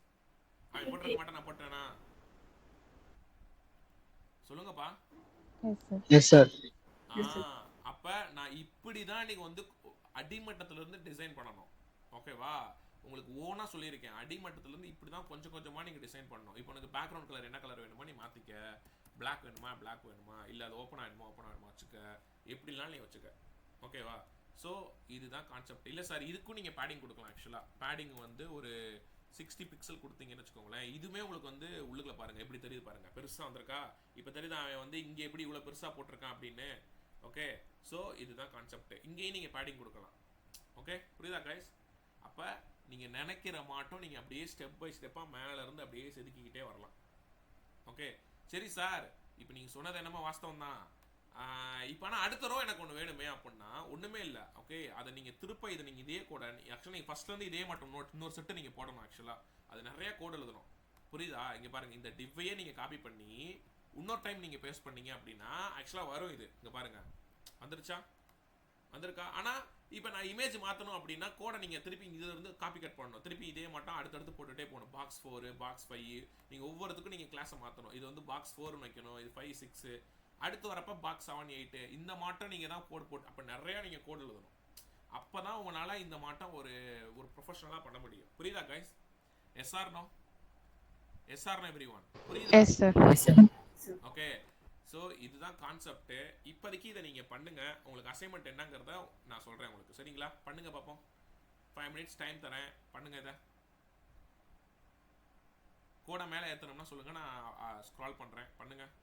அவன் போட்டிருக்க மாட்டேன், நான் போட்டேனா? சொல்லுங்கப்பா. Yes, sir. அப்ப நான் இப்படிதான் நீங்க வந்து அடிமட்டத்துல இருந்து டிசைன் பண்ணணும். ஓகேவா? உங்களுக்கு ஓனா சொல்லியிருக்கேன், அடிமட்டத்துல இருந்து இப்படிதான் கொஞ்சம் கொஞ்சமா நீங்க டிசைன் பண்ணணும். இப்போ உனக்கு பேக்ரவுண்ட் கலர் என்ன கலர் வேணுமோ நீ மாத்திக்க. பிளாக் வேணுமா பிளாக் வேணுமா, இல்லை அது ஓப்பன் ஆகிடுமா வச்சுக்க, எப்படிலாம் நீ வச்சுக்க. ஓகேவா? ஸோ இதுதான் கான்செப்ட். இல்லை சார் இதுக்கும் நீங்கள் பேடிங் கொடுக்கலாம். ஆக்சுவலாக பேடிங் வந்து ஒரு 60 பிக்சல் கொடுத்தீங்கன்னு வச்சுக்கோங்களேன். இதுவுமே உங்களுக்கு வந்து உள்ளுக்குள்ள பாருங்கள் எப்படி தெரியுது பாருங்கள், பெருசாக வந்திருக்கா. இப்போ தெரியுது அவன் வந்து இங்கே எப்படி இவ்வளோ பெருசாக போட்டிருக்கான் அப்படின்னு. ஓகே, ஸோ இதுதான் கான்செப்ட். இங்கேயும் நீங்கள் பேடிங் கொடுக்கலாம். ஓகே, புரியுதா கைஸ்? அப்போ நீங்கள் நினைக்கிற மாட்டோம் நீங்கள் அப்படியே ஸ்டெப் பை ஸ்டெப்பாக மேலேருந்து அப்படியே செதுக்கிக்கிட்டே வரலாம். ஓகே சரி சார், இப்போ நீங்கள் சொன்னது என்னமோ வாஸ்தவம் தான். இப்போ ஆனால் அடுத்த ரோ எனக்கு ஒன்று வேணுமே அப்படின்னா ஒன்றுமே இல்லை. ஓகே, அதை நீங்கள் திருப்ப இதை நீங்கள் இதே கோடை ஆக்சுவலாக நீங்கள் ஃபஸ்ட்லேருந்து இதே மட்டும் இன்னொரு செட்டு நீங்கள் போடணும். ஆக்சுவலாக அது நிறைய கோடு எழுதணும். புரியுதா? இங்கே பாருங்கள், இந்த டிவ்வையே நீங்கள் காப்பி பண்ணி இன்னொரு டைம் நீங்கள் பேஸ்ட் பண்ணீங்க அப்படின்னா ஆக்சுவலாக வரும். இது இங்கே பாருங்கள் வந்துருச்சா, வந்திருக்கா? ஆனால் இப்போ நான் இமேஜ் மாற்றணும் அப்படின்னா கோடை நீங்கள் திருப்பி இதிலிருந்து காப்பி கட் பண்ணணும். திருப்பி இதே மட்டும் அடுத்தடுத்து போட்டுகிட்டே போகணும். பாக்ஸ் 4 பாக்ஸ் 5 நீங்கள் ஒவ்வொருத்துக்கும் நீங்கள் கிளாஸை மாற்றணும். இது வந்து பாக்ஸ் 4 வைக்கணும், இது 5 6, அடுத்து வரப்போ பாக்ஸ் 7 8, இந்த மாட்டம் நீங்கள் தான் போட்டு அப்போ நிறையா நீங்கள் கோடு எழுதணும். அப்போ தான் உங்களால் இந்த மாட்டம் ஒரு ப்ரொஃபஷனலாக பண்ண முடியும். புரியுதா guys? Yes or no every one புரியுதா? Yes sir. ஓகே, ஸோ இதுதான் கான்செப்ட். இப்போதைக்கு இதை நீங்கள் பண்ணுங்கள். உங்களுக்கு அசைன்மெண்ட் என்னங்கிறத நான் சொல்கிறேன் உங்களுக்கு. சரிங்களா? பண்ணுங்கள் பார்ப்போம். 5 minutes டைம் தரேன், பண்ணுங்கள். இதை கோடை மேலே ஏற்றணும்னா சொல்லுங்கள், நான் ஸ்க்ரால் பண்ணுறேன். பண்ணுங்கள்.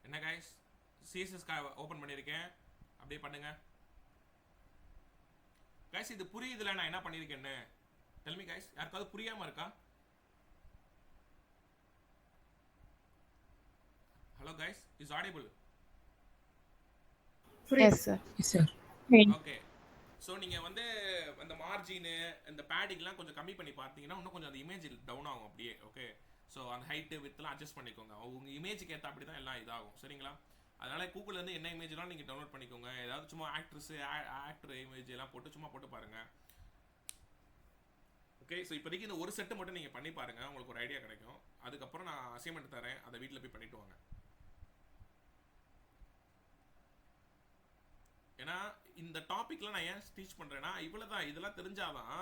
என்ன கைஸ், சிஎஸ்எஸ் ஓப்பன் பண்ணியிருக்கேன், அப்படியே பண்ணுங்க கைஸ். இது புரியுதுல நான் என்ன பண்ணியிருக்கேன்னு? டெல் மீ கைஸ், யாருக்காவது புரியாம இருக்கா? Hello guys, is audible? Yes, sir. Yes, sir. Okay. So நீங்கள் வந்து அந்த மார்ஜினு இந்த பேடிங்லாம் கொஞ்சம் கம்மி பண்ணி பார்த்தீங்கன்னா இன்னும் கொஞ்சம் அந்த இமேஜ் டவுன் ஆகும் அப்படியே. ஓகே, ஸோ அந்த ஹைட்டு வித்லாம் அட்ஜஸ்ட் பண்ணிக்கோங்க, உங்கள் இமேஜுக்கு ஏற்ற அப்படி தான் எல்லாம் இதாகும். சரிங்களா? அதனால் கூகுள்லேருந்து என்ன இமேஜ்லாம் நீங்கள் டவுன்லோட் பண்ணிக்கோங்க. ஏதாவது சும்மா ஆக்டர் இமேஜ் எல்லாம் போட்டு சும்மா போட்டு பாருங்கள். ஓகே, ஸோ இப்போதைக்கு இந்த ஒரு செட்டு மட்டும் நீங்கள் பண்ணி பாருங்கள், உங்களுக்கு ஒரு ஐடியா கிடைக்கும். அதுக்கப்புறம் நான் அசைன்மெண்ட் தரேன், அதை வீட்டில் போய் பண்ணிட்டு வாங்க. ஏன்னா இந்த டாப்பிக்லாம் நான் ஏன் டீச் பண்ணுறேன்னா இவ்வளோ தான், இதெல்லாம் தெரிஞ்சாதான்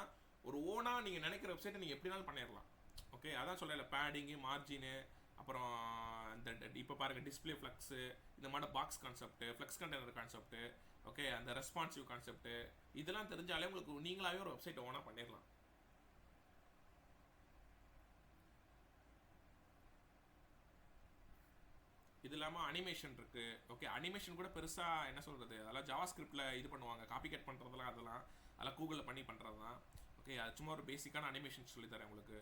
ஒரு ஓனாக நீங்கள் நினைக்கிற வெப்சைட்டை நீங்கள் எப்படினாலும் பண்ணிடலாம். ஓகே, அதான் சொல்லலை, பேடிங்கு, மார்ஜினு, அப்புறம் இந்த இப்போ பாருங்கள் டிஸ்பிளே ஃப்ளக்ஸு, இந்த மாதிரி box concept, flux container concept, okay, அந்த ரெஸ்பான்சிவ் கான்செப்ட்டு, இதெல்லாம் தெரிஞ்சாலே உங்களுக்கு நீங்களாகவே ஒரு வெப்சைட்டை ஓனாக பண்ணிடலாம். இது இல்லாமல் அனிமேஷன் இருக்குது. ஓகே, அனிமேஷன் கூட பெருசாக என்ன சொல்கிறது, அதெல்லாம் ஜாவா ஸ்கிரிப்டில் இது பண்ணுவாங்க, காப்பி கட் பண்ணுறதுலாம் அதெல்லாம் கூகுளில் பண்ணி பண்ணுறது தான். ஓகே, அது சும்மா ஒரு பேசிக்கான அனிமேஷன் சொல்லித்தரேன் உங்களுக்கு.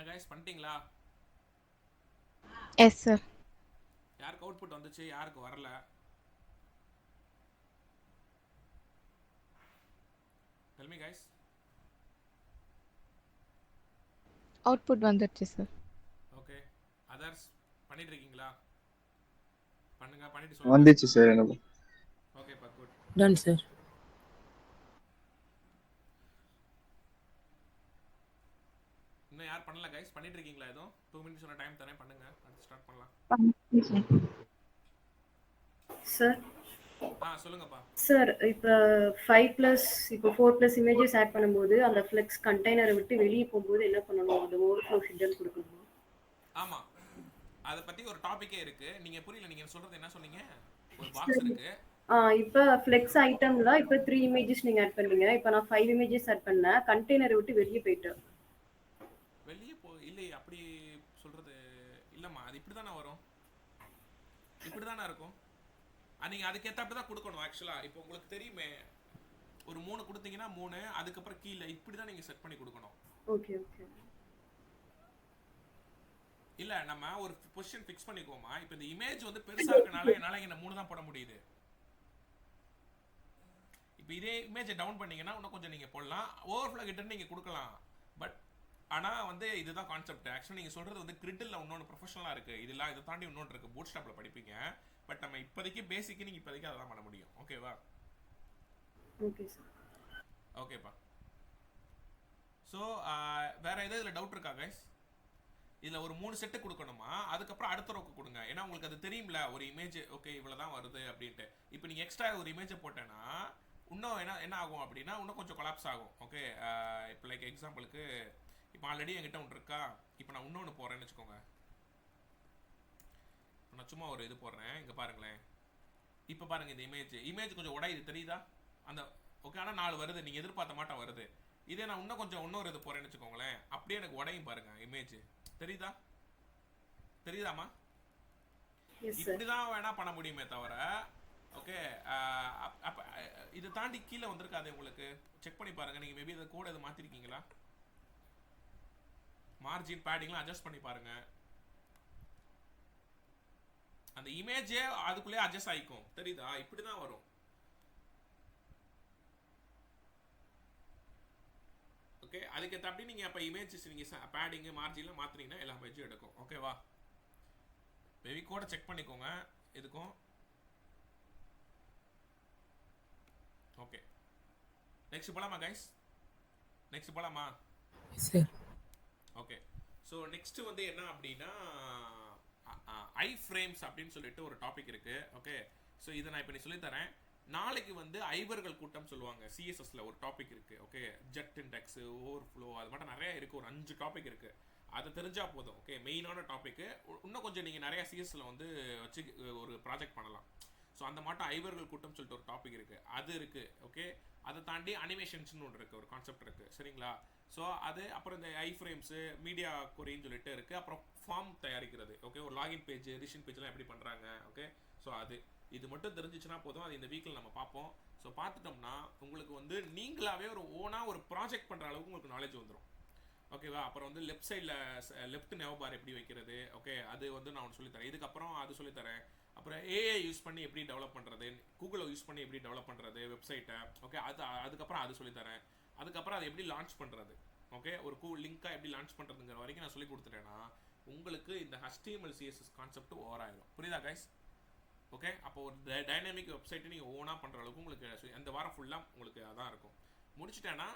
என்ன கைஸ் பண்ணிட்டீங்களா? Yes, sir. யாருக்கு அவுட்புட் வந்துச்சு, யாருக்கு வரல? Tell me guys. Output வந்துருச்சு sir. ஓகே. அதர்ஸ் பண்ணிட்டு இருக்கீங்களா? பண்ணுங்க, பண்ணிட்டு சொல்லுங்க. வந்துச்சு சார் எனக்கு. ஓகே பா, குட். Done, sir. இன்னும் யார் பண்ணல கைஸ்? பண்ணிட்டு இருக்கீங்களா? ஏதோ 2 மினிட்ஸ் சொன்ன டைம் தரேன், பண்ணுங்க. அடுத்து ஸ்டார்ட் பண்ணலாம். சார் சொல்லுங்கப்பா. சார் இப்போ 5+ இப்போ 4+ இமேஜஸ் ஆட் பண்ணும்போது அந்த ஃப்ளெக்ஸ் கண்டெய்னரை விட்டு வெளியே போகும்போது என்ன பண்ணணும்? அந்த ஓவர்ஃப்ளோ ஹிட்டன் கொடுக்கணும். ஆமா, அத பத்தி ஒரு டாபிக்கே இருக்கு. நீங்க புரியல, நீங்க சொல்றது என்ன சொன்னீங்க? ஒரு பாக்ஸ் இருக்கு. இப்போ ஃப்ளெக்ஸ் ஐட்டம்ல இப்போ 3 இமேஜஸ் நீங்க ஆட் பண்ணீங்க. இப்போ நான் 5 இமேஜஸ் ஆட் பண்ணேன். கண்டெய்னரை விட்டு வெளியே போயிட்டேன். வெளியே இல்லையே, அப்படி சொல்றது இல்லம்மா. அது இப்படிதானே வரும், இப்படிதானே இருக்கும். நீங்க அதுக்கேற்ற தான் கொடுக்கணும். ஆக்சுவலா இப்போ உங்களுக்கு தெரியுமே, ஒரு 3 கொடுத்தீங்கன்னா 3, அதுக்கப்புறம் கீழே இப்படிதான் நீங்க செட் பண்ணி கொடுக்கணும். Okay okay. இல்ல நம்ம ஒரு பொசிஷன் ஃபிக்ஸ் பண்ணிக்குவோமா. இப்போ இந்த இமேஜ் வந்து பெருசா இருக்கனால என்னால இந்த 3 தான் போட முடியுது. இப்போ இதே இமேஜை டவுன் பண்ணீங்கன்னா இன்னும் கொஞ்சம் நீங்க போடலாம், ஓவர்ஃப்ளோ கிட்ட நீங்க கொடுக்கலாம். பட் ஆனா வந்து இதுதான் கான்செப்ட். ஆக்சுவலி நீங்க சொல்றது வந்து கிரிட்டில் இன்னொன்று ப்ரொஃபஷனலா இருக்கு. இதெல்லாம் இதை தாண்டி இன்னொன்று இருக்கு, பூட் ஸ்டாப்ல படிப்பீங்க. பட் நம்ம இப்போதைக்கு பேசிக்கு நீங்க இப்போதைக்கு அதெல்லாம் பண்ண முடியும். ஓகேவா? Okay sir. ஓகேப்பா. ஸோ வேற ஏதாவது இதில் டவுட் இருக்கா கைஸ்? இதில் ஒரு 3 செட்டு கொடுக்கணுமா, அதுக்கப்புறம் அடுத்த ரோக்கு கொடுங்க. ஏன்னா உங்களுக்கு அது தெரியும்ல, ஒரு இமேஜ் ஓகே இவ்வளோ தான் வருது அப்படின்ட்டு. இப்போ நீங்கள் எக்ஸ்ட்ரா ஒரு இமேஜை போட்டேன்னா இன்னும் என்ன ஆகும் அப்படின்னா இன்னும் கொஞ்சம் கொலாப்ஸ் ஆகும். ஓகே, இப்போ லைக் எக்ஸாம்பிளுக்கு இப்போ ஆல்ரெடி என்கிட்ட ஒன்று இருக்கா. இப்போ நான் இன்னொன்று போடுறேன்னு வச்சுக்கோங்க. நான் சும்மா ஒரு இது போடுறேன், இங்கே பாருங்களேன். இப்போ பாருங்க, இந்த இமேஜ் கொஞ்சம் உடையுது, தெரியுதா? அந்த ஓகே, ஆனால் 4 வருது, நீங்கள் எதிர்பார்த்த மாட்டோம் வருது. இதே நான் இன்னும் கொஞ்சம் இன்னொரு இது போறேன்னு வச்சுக்கோங்களேன், அப்படியே எனக்கு உடையும் பாருங்க இமேஜ். தெரியுதாமா? இப்படிதான் வேணா பண்ண முடியுமே தவிர, ஓகே அப்ப இதை தாண்டி கீழே வந்திருக்காது. உங்களுக்கு செக் பண்ணி பாருங்க. நீங்க மேபி இதை கூட இது மாத்திருக்கீங்களா? மார்ஜின் பேடிங்லாம் அட்ஜஸ்ட் பண்ணி பாருங்க. அந்த இமேஜே அதுக்குள்ளே அட்ஜஸ்ட் ஆயிக்கும், தெரியுதா? இப்படிதான் வரும். ஓகே, அதுக்கு அப்படி நீங்க அப்ப இமேஜஸ் நீங்க பேடிங் மார்ஜின்ல மாத்துறீங்கன்னா எல்லா இமேஜும் எடுக்கும். ஓகேவா? மேபி கூட செக் பண்ணிக்கோங்க இதுக்கும். ஓகே, நெக்ஸ்ட் போலாமா கைஸ்? நெக்ஸ்ட் போலாமா? Yes, sir. Okay, so next வந்து என்ன அப்படின்னா ஐ ஃப்ரேம்ஸ் அப்படின்னு சொல்லிட்டு ஒரு டாபிக் இருக்கு. ஓகே, ஸோ இதை நான் இப்போ சொல்லித்தரேன். நாளைக்கு வந்து ஐவர்கள் கூட்டம் சொல்லுவாங்க, சிஎஸ்எஸ்ல ஒரு டாபிக் இருக்கு. ஓகே, ஜெட் இண்டெக்ஸ், ஓவர்ஃப்ளோ, அது மட்டும் நிறைய இருக்கு. ஒரு 5 டாபிக் இருக்கு. அதை தெரிஞ்சா போதும். ஓகே, மெயினான டாபிக். இன்னும் கொஞ்சம் நீங்க நிறைய சிஎஸ்ல வந்து வச்சு ஒரு ப்ராஜெக்ட் பண்ணலாம். ஸோ அந்த மாட்டம் ஐவர்கள் கூட்டம் சொல்லிட்டு ஒரு டாபிக் இருக்கு, அது இருக்கு. ஓகே, அதை தாண்டி அனிமேஷன்ஸ்னு ஒன்று இருக்கு, ஒரு கான்செப்ட் இருக்கு. சரிங்களா? ஸோ அது அப்புறம் இந்த ஐ ஃப்ரேம்ஸ், மீடியா கொரின்னு சொல்லிட்டு இருக்கு. அப்புறம் ஃபார்ம் தயாரிக்கிறது. ஓகே, ஒரு லாகின் பேஜ், ரிஷன் பேஜ்லாம் எப்படி பண்றாங்க. ஓகே, ஸோ இது மட்டும் தெரிஞ்சிச்சுன்னா போதும். அது இந்த வீக்கில் நம்ம பார்ப்போம். ஸோ பார்த்துட்டோம்னா உங்களுக்கு வந்து நீங்களாவே ஒரு ஓனா ஒரு ப்ராஜெக்ட் பண்ற அளவுக்கு உங்களுக்கு நாலேஜ் வந்துடும். ஓகேவா? அப்புறம் வந்து லெஃப்ட் சைடில் லெஃப்ட் நேவ் பார் எப்படி வைக்கிறது. ஓகே, அது வந்து நான் ஒன்று சொல்லித்தரேன். இதுக்கப்புறம் அது சொல்லித்தரேன். அப்புறம் ஏஐ யூஸ் பண்ணி எப்படி டெவலப் பண்ணுறது, கூகுளை யூஸ் பண்ணி எப்படி டெவலப் பண்ணுறது வெப்சைட்டை. ஓகே, அதுக்கப்புறம் அது சொல்லித்தரேன். அதுக்கப்புறம் அதை எப்படி லான்ச் பண்ணுறது. ஓகே, ஒரு லிங்காக எப்படி லான்ச் பண்ணுறதுங்கிற வரைக்கும் நான் சொல்லி கொடுத்துட்டேன்னா உங்களுக்கு இந்த HTML CSS கான்செப்ட் ஓவர் ஆயிடும். புரியுதா கைஸ்? ஓகே, அப்போ ஒரு டைனாமிக் வெப்சைட்டை நீங்கள் ஓனாக பண்ணுற அளவுக்கு உங்களுக்கு அந்த வாரம் ஃபுல்லாக உங்களுக்கு அதான் இருக்கும். முடிச்சுட்டேன்னா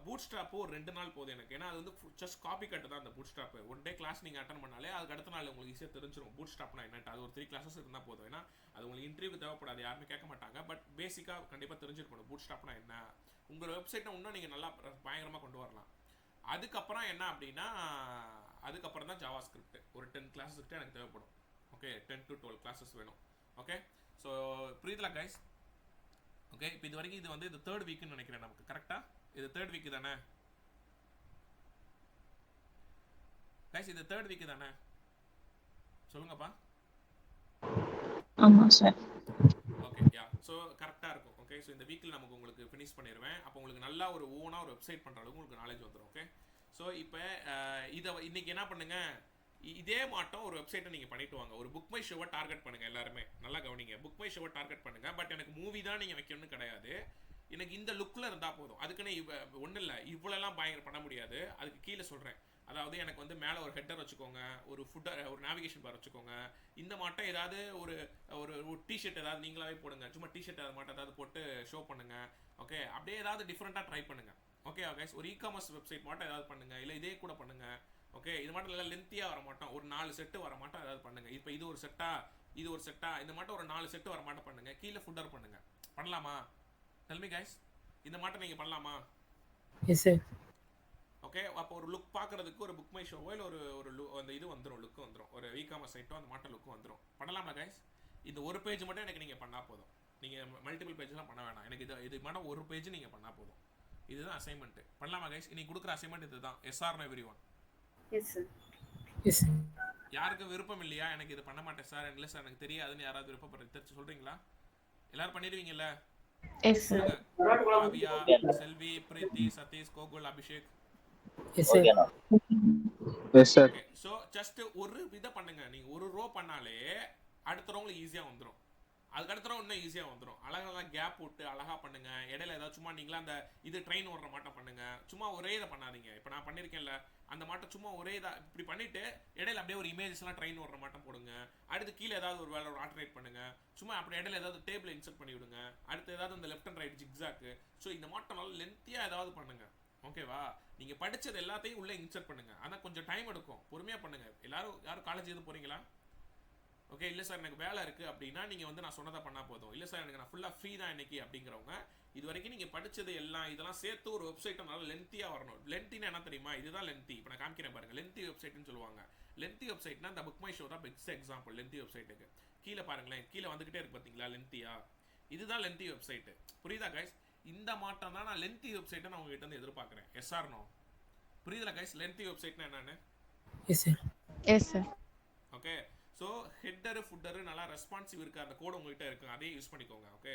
பூட் ஸ்ட்ராப் ஒரு 2 நாள் போதும் எனக்கு. ஏன்னா அது வந்து ஜஸ்ட் காப்பி கட்டு தான் அந்த bootstrap. One day class நீங்கள் அட்டன் பண்ணாலே அதுக்கு அடுத்த நாள் உங்களுக்கு ஈஸியாக தெரிஞ்சிடும் பூட் ஸ்ட்ராப்னா என்னட்டு. அது ஒரு 3 கிளாஸஸ் இருந்தால் போதும். ஏன்னா அது உங்களுக்கு இன்டர்வியூ தேவைப்படாது, யாருமே கேட்க மாட்டாங்க. பட் பேசிக்காக கண்டிப்பாக தெரிஞ்சிருக்கணும் பூட் ஸ்ட்ராப்னா என்ன. உங்கள் வெப்சைட்டை இன்னும் நீங்கள் நல்லா பயங்கரமாக கொண்டு வரலாம். அதுக்கப்புறம் என்ன அப்படின்னா அதுக்கப்புறம் தான் ஜாவா ஸ்கிரிப்ட். ஒரு 10 கிளாஸஸ் கிட்ட எனக்கு தேவைப்படும். ஓகே, 10 to 12 கிளாஸஸ் வேணும். ஓகே, ஸோ புரியுதுல கைஸ்? ஓகே, இப்போ இது வரைக்கும் இது வந்து இது 3rd வீக்னு நினைக்கிறேன் நமக்கு. கரெக்டா? இது 3rd வீக் தானே கைஸ்? இது 3rd வீக் தானே? சொல்லுங்கப்பா. ஆமா சார். ஓகே, யா, ஸோ கரெக்டாக இருக்கும். ஓகே, ஸோ இந்த வீக்கில் நமக்கு உங்களுக்கு ஃபினிஷ் பண்ணிடுவேன். அப்போ உங்களுக்கு நல்லா ஒரு ஓனாக ஒரு வெப்சைட் பண்ணுற அளவுக்கு உங்களுக்கு நாலேஜ் வந்துடும். ஓகே, ஸோ இப்போ இதை இன்னைக்கு என்ன பண்ணுங்க, இதே மாட்டம் ஒரு வெப்சைட்டை நீங்கள் பண்ணிட்டு வாங்க. ஒரு புக் மை ஷோவை டார்கெட் பண்ணுங்க. எல்லாருமே நல்லா கவனிங்க. புக் மை ஷோவை டார்கெட் பண்ணுங்க. பட் எனக்கு மூவி தான் நீங்கள் வைக்கணும்னு கிடையாது. எனக்கு இந்த லுக்கில் இருந்தால் போதும். அதுக்குன்னு ஒன்றும் இல்லை, இவ்வளோலாம் பயங்கர பண்ண முடியாது. அதுக்கு கீழே சொல்கிறேன். அதாவது எனக்கு வந்து மேலே ஒரு ஹெட்டர் வச்சுக்கோங்க, ஒரு ஃபுட்டர், ஒரு நேவிகேஷன் பார் வச்சுக்கோங்க. இந்த மாட்டம் ஏதாவது ஒரு ஒரு டிஷர்ட் ஏதாவது நீங்களாவே போடுங்க. சும்மா டிஷர்ட் அது மாட்டம் ஏதாவது போட்டு ஷோ பண்ணுங்க. ஓகே, அப்படியே ஏதாவது டிஃப்ரெண்ட்டாக ட்ரை பண்ணுங்க. ஓகே கைஸ், ஒரு இ-காமர்ஸ் வெப்சைட் மாட்டம் ஏதாவது பண்ணுங்க, இல்லை இதே கூட பண்ணுங்க. ஓகே, இது மட்டும் இல்லை, லென்த்தியாக வர மாட்டோம், ஒரு 4 செட்டு வர மாட்டோம் ஏதாவது பண்ணுங்க. இப்போ இது ஒரு செட்டா, இது ஒரு செட்டா, இந்த மாட்டம் ஒரு 4 செட்டு வர மாட்டோம் பண்ணுங்க. கீழே ஃபுட்டர் பண்ணுங்க. பண்ணலாமா? Tell me guys, இந்த மாட்டம் நீங்கள் பண்ணலாமா? S sir. ஓகே, அப்போ ஒரு லுக் பார்க்கறதுக்கு ஒரு புக் மை ஷோவோ இல்லை ஒரு அந்த இது வந்துடும், லுக்கு வந்துடும். ஒரு இ-காமர்ஸ் சைட்டோ அந்த மாட்டம் லுக்கு வந்துடும். பண்ணலாமா கைஸ்? இந்த ஒரு பேஜ் மட்டும் எனக்கு நீங்கள் பண்ணால் போதும். நீங்கள் மல்டிபிள் பேஜ்லாம் பண்ண வேணாம். எனக்கு இது மட்டும் ஒரு பேஜ் நீங்கள் பண்ணால் போதும். இதுதான் அசைன்மெண்ட். பண்ணலாமா கைஸ்? இன்னைக்கு கொடுக்குற அசைன்மெண்ட் இதுதான். Yes or everyone? Yes sir. Yes sir. யாருக்கு விருப்பம் இல்லையா எனக்கு இது பண்ண மாட்டேன் சார், இல்லை சார் எனக்கு தெரியாதுன்னு யாராவது விருப்பப்படுறது தெரிஞ்சு சொல்கிறீங்களா? எல்லாரும் பண்ணிடுவீங்கல்ல? Yes sir. Kavya, Selvi, Preethi, Sathish, Gokul, Abhishek. Yes sir. Yes sir. Okay, so just ஒரு இதை பண்ணுங்க. நீங்கள் ஒரு ரோ பண்ணாலே அடுத்த ரோங்களுக்கு ஈஸியாக வந்துடும். அதுக்கு அடுத்த ரோ இன்னும் ஈஸியாக வந்துடும். அழகாக கேப் விட்டு அழகாக பண்ணுங்க. இடையில ஏதாவது சும்மா நீங்களா அந்த இது ட்ரெயின் ஓடுற மாட்டம் பண்ணுங்க. சும்மா ஒரே இதை பண்ணாதீங்க. இப்போ நான் பண்ணியிருக்கேன்ல அந்த மாட்டம் சும்மா ஒரே இதாக இப்படி பண்ணிட்டு இடையில அப்படியே ஒரு இமேஜஸ்லாம் ட்ரெயின் ஓடுற மாட்டம் போடுங்க. அடுத்து கீழே ஏதாவது ஒரு வேலை ஒரு ஆல்டர்னேட் பண்ணுங்க. சும்மா அப்படி இடையில ஏதாவது டேபிள் இன்சர்ட் பண்ணி விடுங்க. அடுத்து ஏதாவது இந்த லெஃப்ட் அண்ட் ரைட் ஜிக்ஸாக்கு. ஸோ இந்த மாட்டம் நல்லா லென்த்தியாக ஏதாவது பண்ணுங்க. ஓகேவா? நீங்கள் படித்தது எல்லாத்தையும் உள்ளே இன்சர்ட் பண்ணுங்க. ஆனால் கொஞ்சம் டைம் எடுக்கும், பொறுமையாக பண்ணுங்க. யாரும் காலேஜ் எதுவும் போகிறீங்களா? ஓகே, இல்லை சார் எனக்கு வேலை இருக்குது அப்படின்னா நீங்கள் வந்து நான் சொன்னதை பண்ணால் போதும். இல்லை சார் எனக்கு நான் ஃபுல்லாக ஃப்ரீ தான் இன்னைக்கு அப்படிங்கிறவங்க இது வரைக்கும் நீங்கள் படித்தது எல்லாம் இதெல்லாம் சேர்த்து ஒரு வெப்சைட்டை நல்லா லென்த்தியாக வரணும். லென்த்தினா என்ன தெரியுமா? இதுதான் லென்த்தி. இப்போ நான் காமிக்கிறேன் பாருங்கள். லென்த்தி வெப்சைட்னு சொல்லுவாங்க. லென்த்தி வெப்சைட்னா இந்த புக் மை ஷோ தான் பெஸ்ட் எக்ஸாம்பிள் லென்த்தி வெப்சைட்டுக்கு. கீழே பாருங்களேன், கீழே வந்துக்கிட்டே இருக்கு பார்த்தீங்களா லென்த்தியா? இதுதான் லென்த்தி வெப்சைட்டு. புரியுதா கைஸ்? இந்த மாட்டம் தான் நான் லென்த்தி வெப்சைட்டை நான் உங்ககிட்ட இருந்து எதிர்பார்க்குறேன். Yes or no? புரியுதுல கைஸ் லென்த்தி வெப்சைட்னா என்னன்னு? Yes sir. Yes sir. Okay, so header footer நல்லா ரெஸ்பான்சிவ் இருக்குது, அந்த கோடு உங்கள்கிட்ட இருக்குது, அதே யூஸ் பண்ணிக்கோங்க. ஓகே,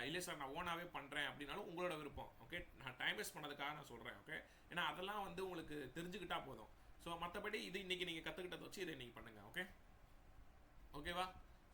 இல்லை சார் நான் ஓனாகவே பண்ணுறேன் அப்படின்னாலும் உங்களோட விருப்பம். ஓகே, நான் டைம் வேஸ்ட் பண்ணதுக்காக நான் சொல்கிறேன். ஓகே, ஏன்னா அதெல்லாம் வந்து உங்களுக்கு தெரிஞ்சுக்கிட்டா போதும். ஸோ மற்றபடி இது இன்றைக்கி நீங்கள் கற்றுக்கிட்டதை வச்சு இதை நீங்கள் பண்ணுங்கள். ஓகே, ஓகேவா?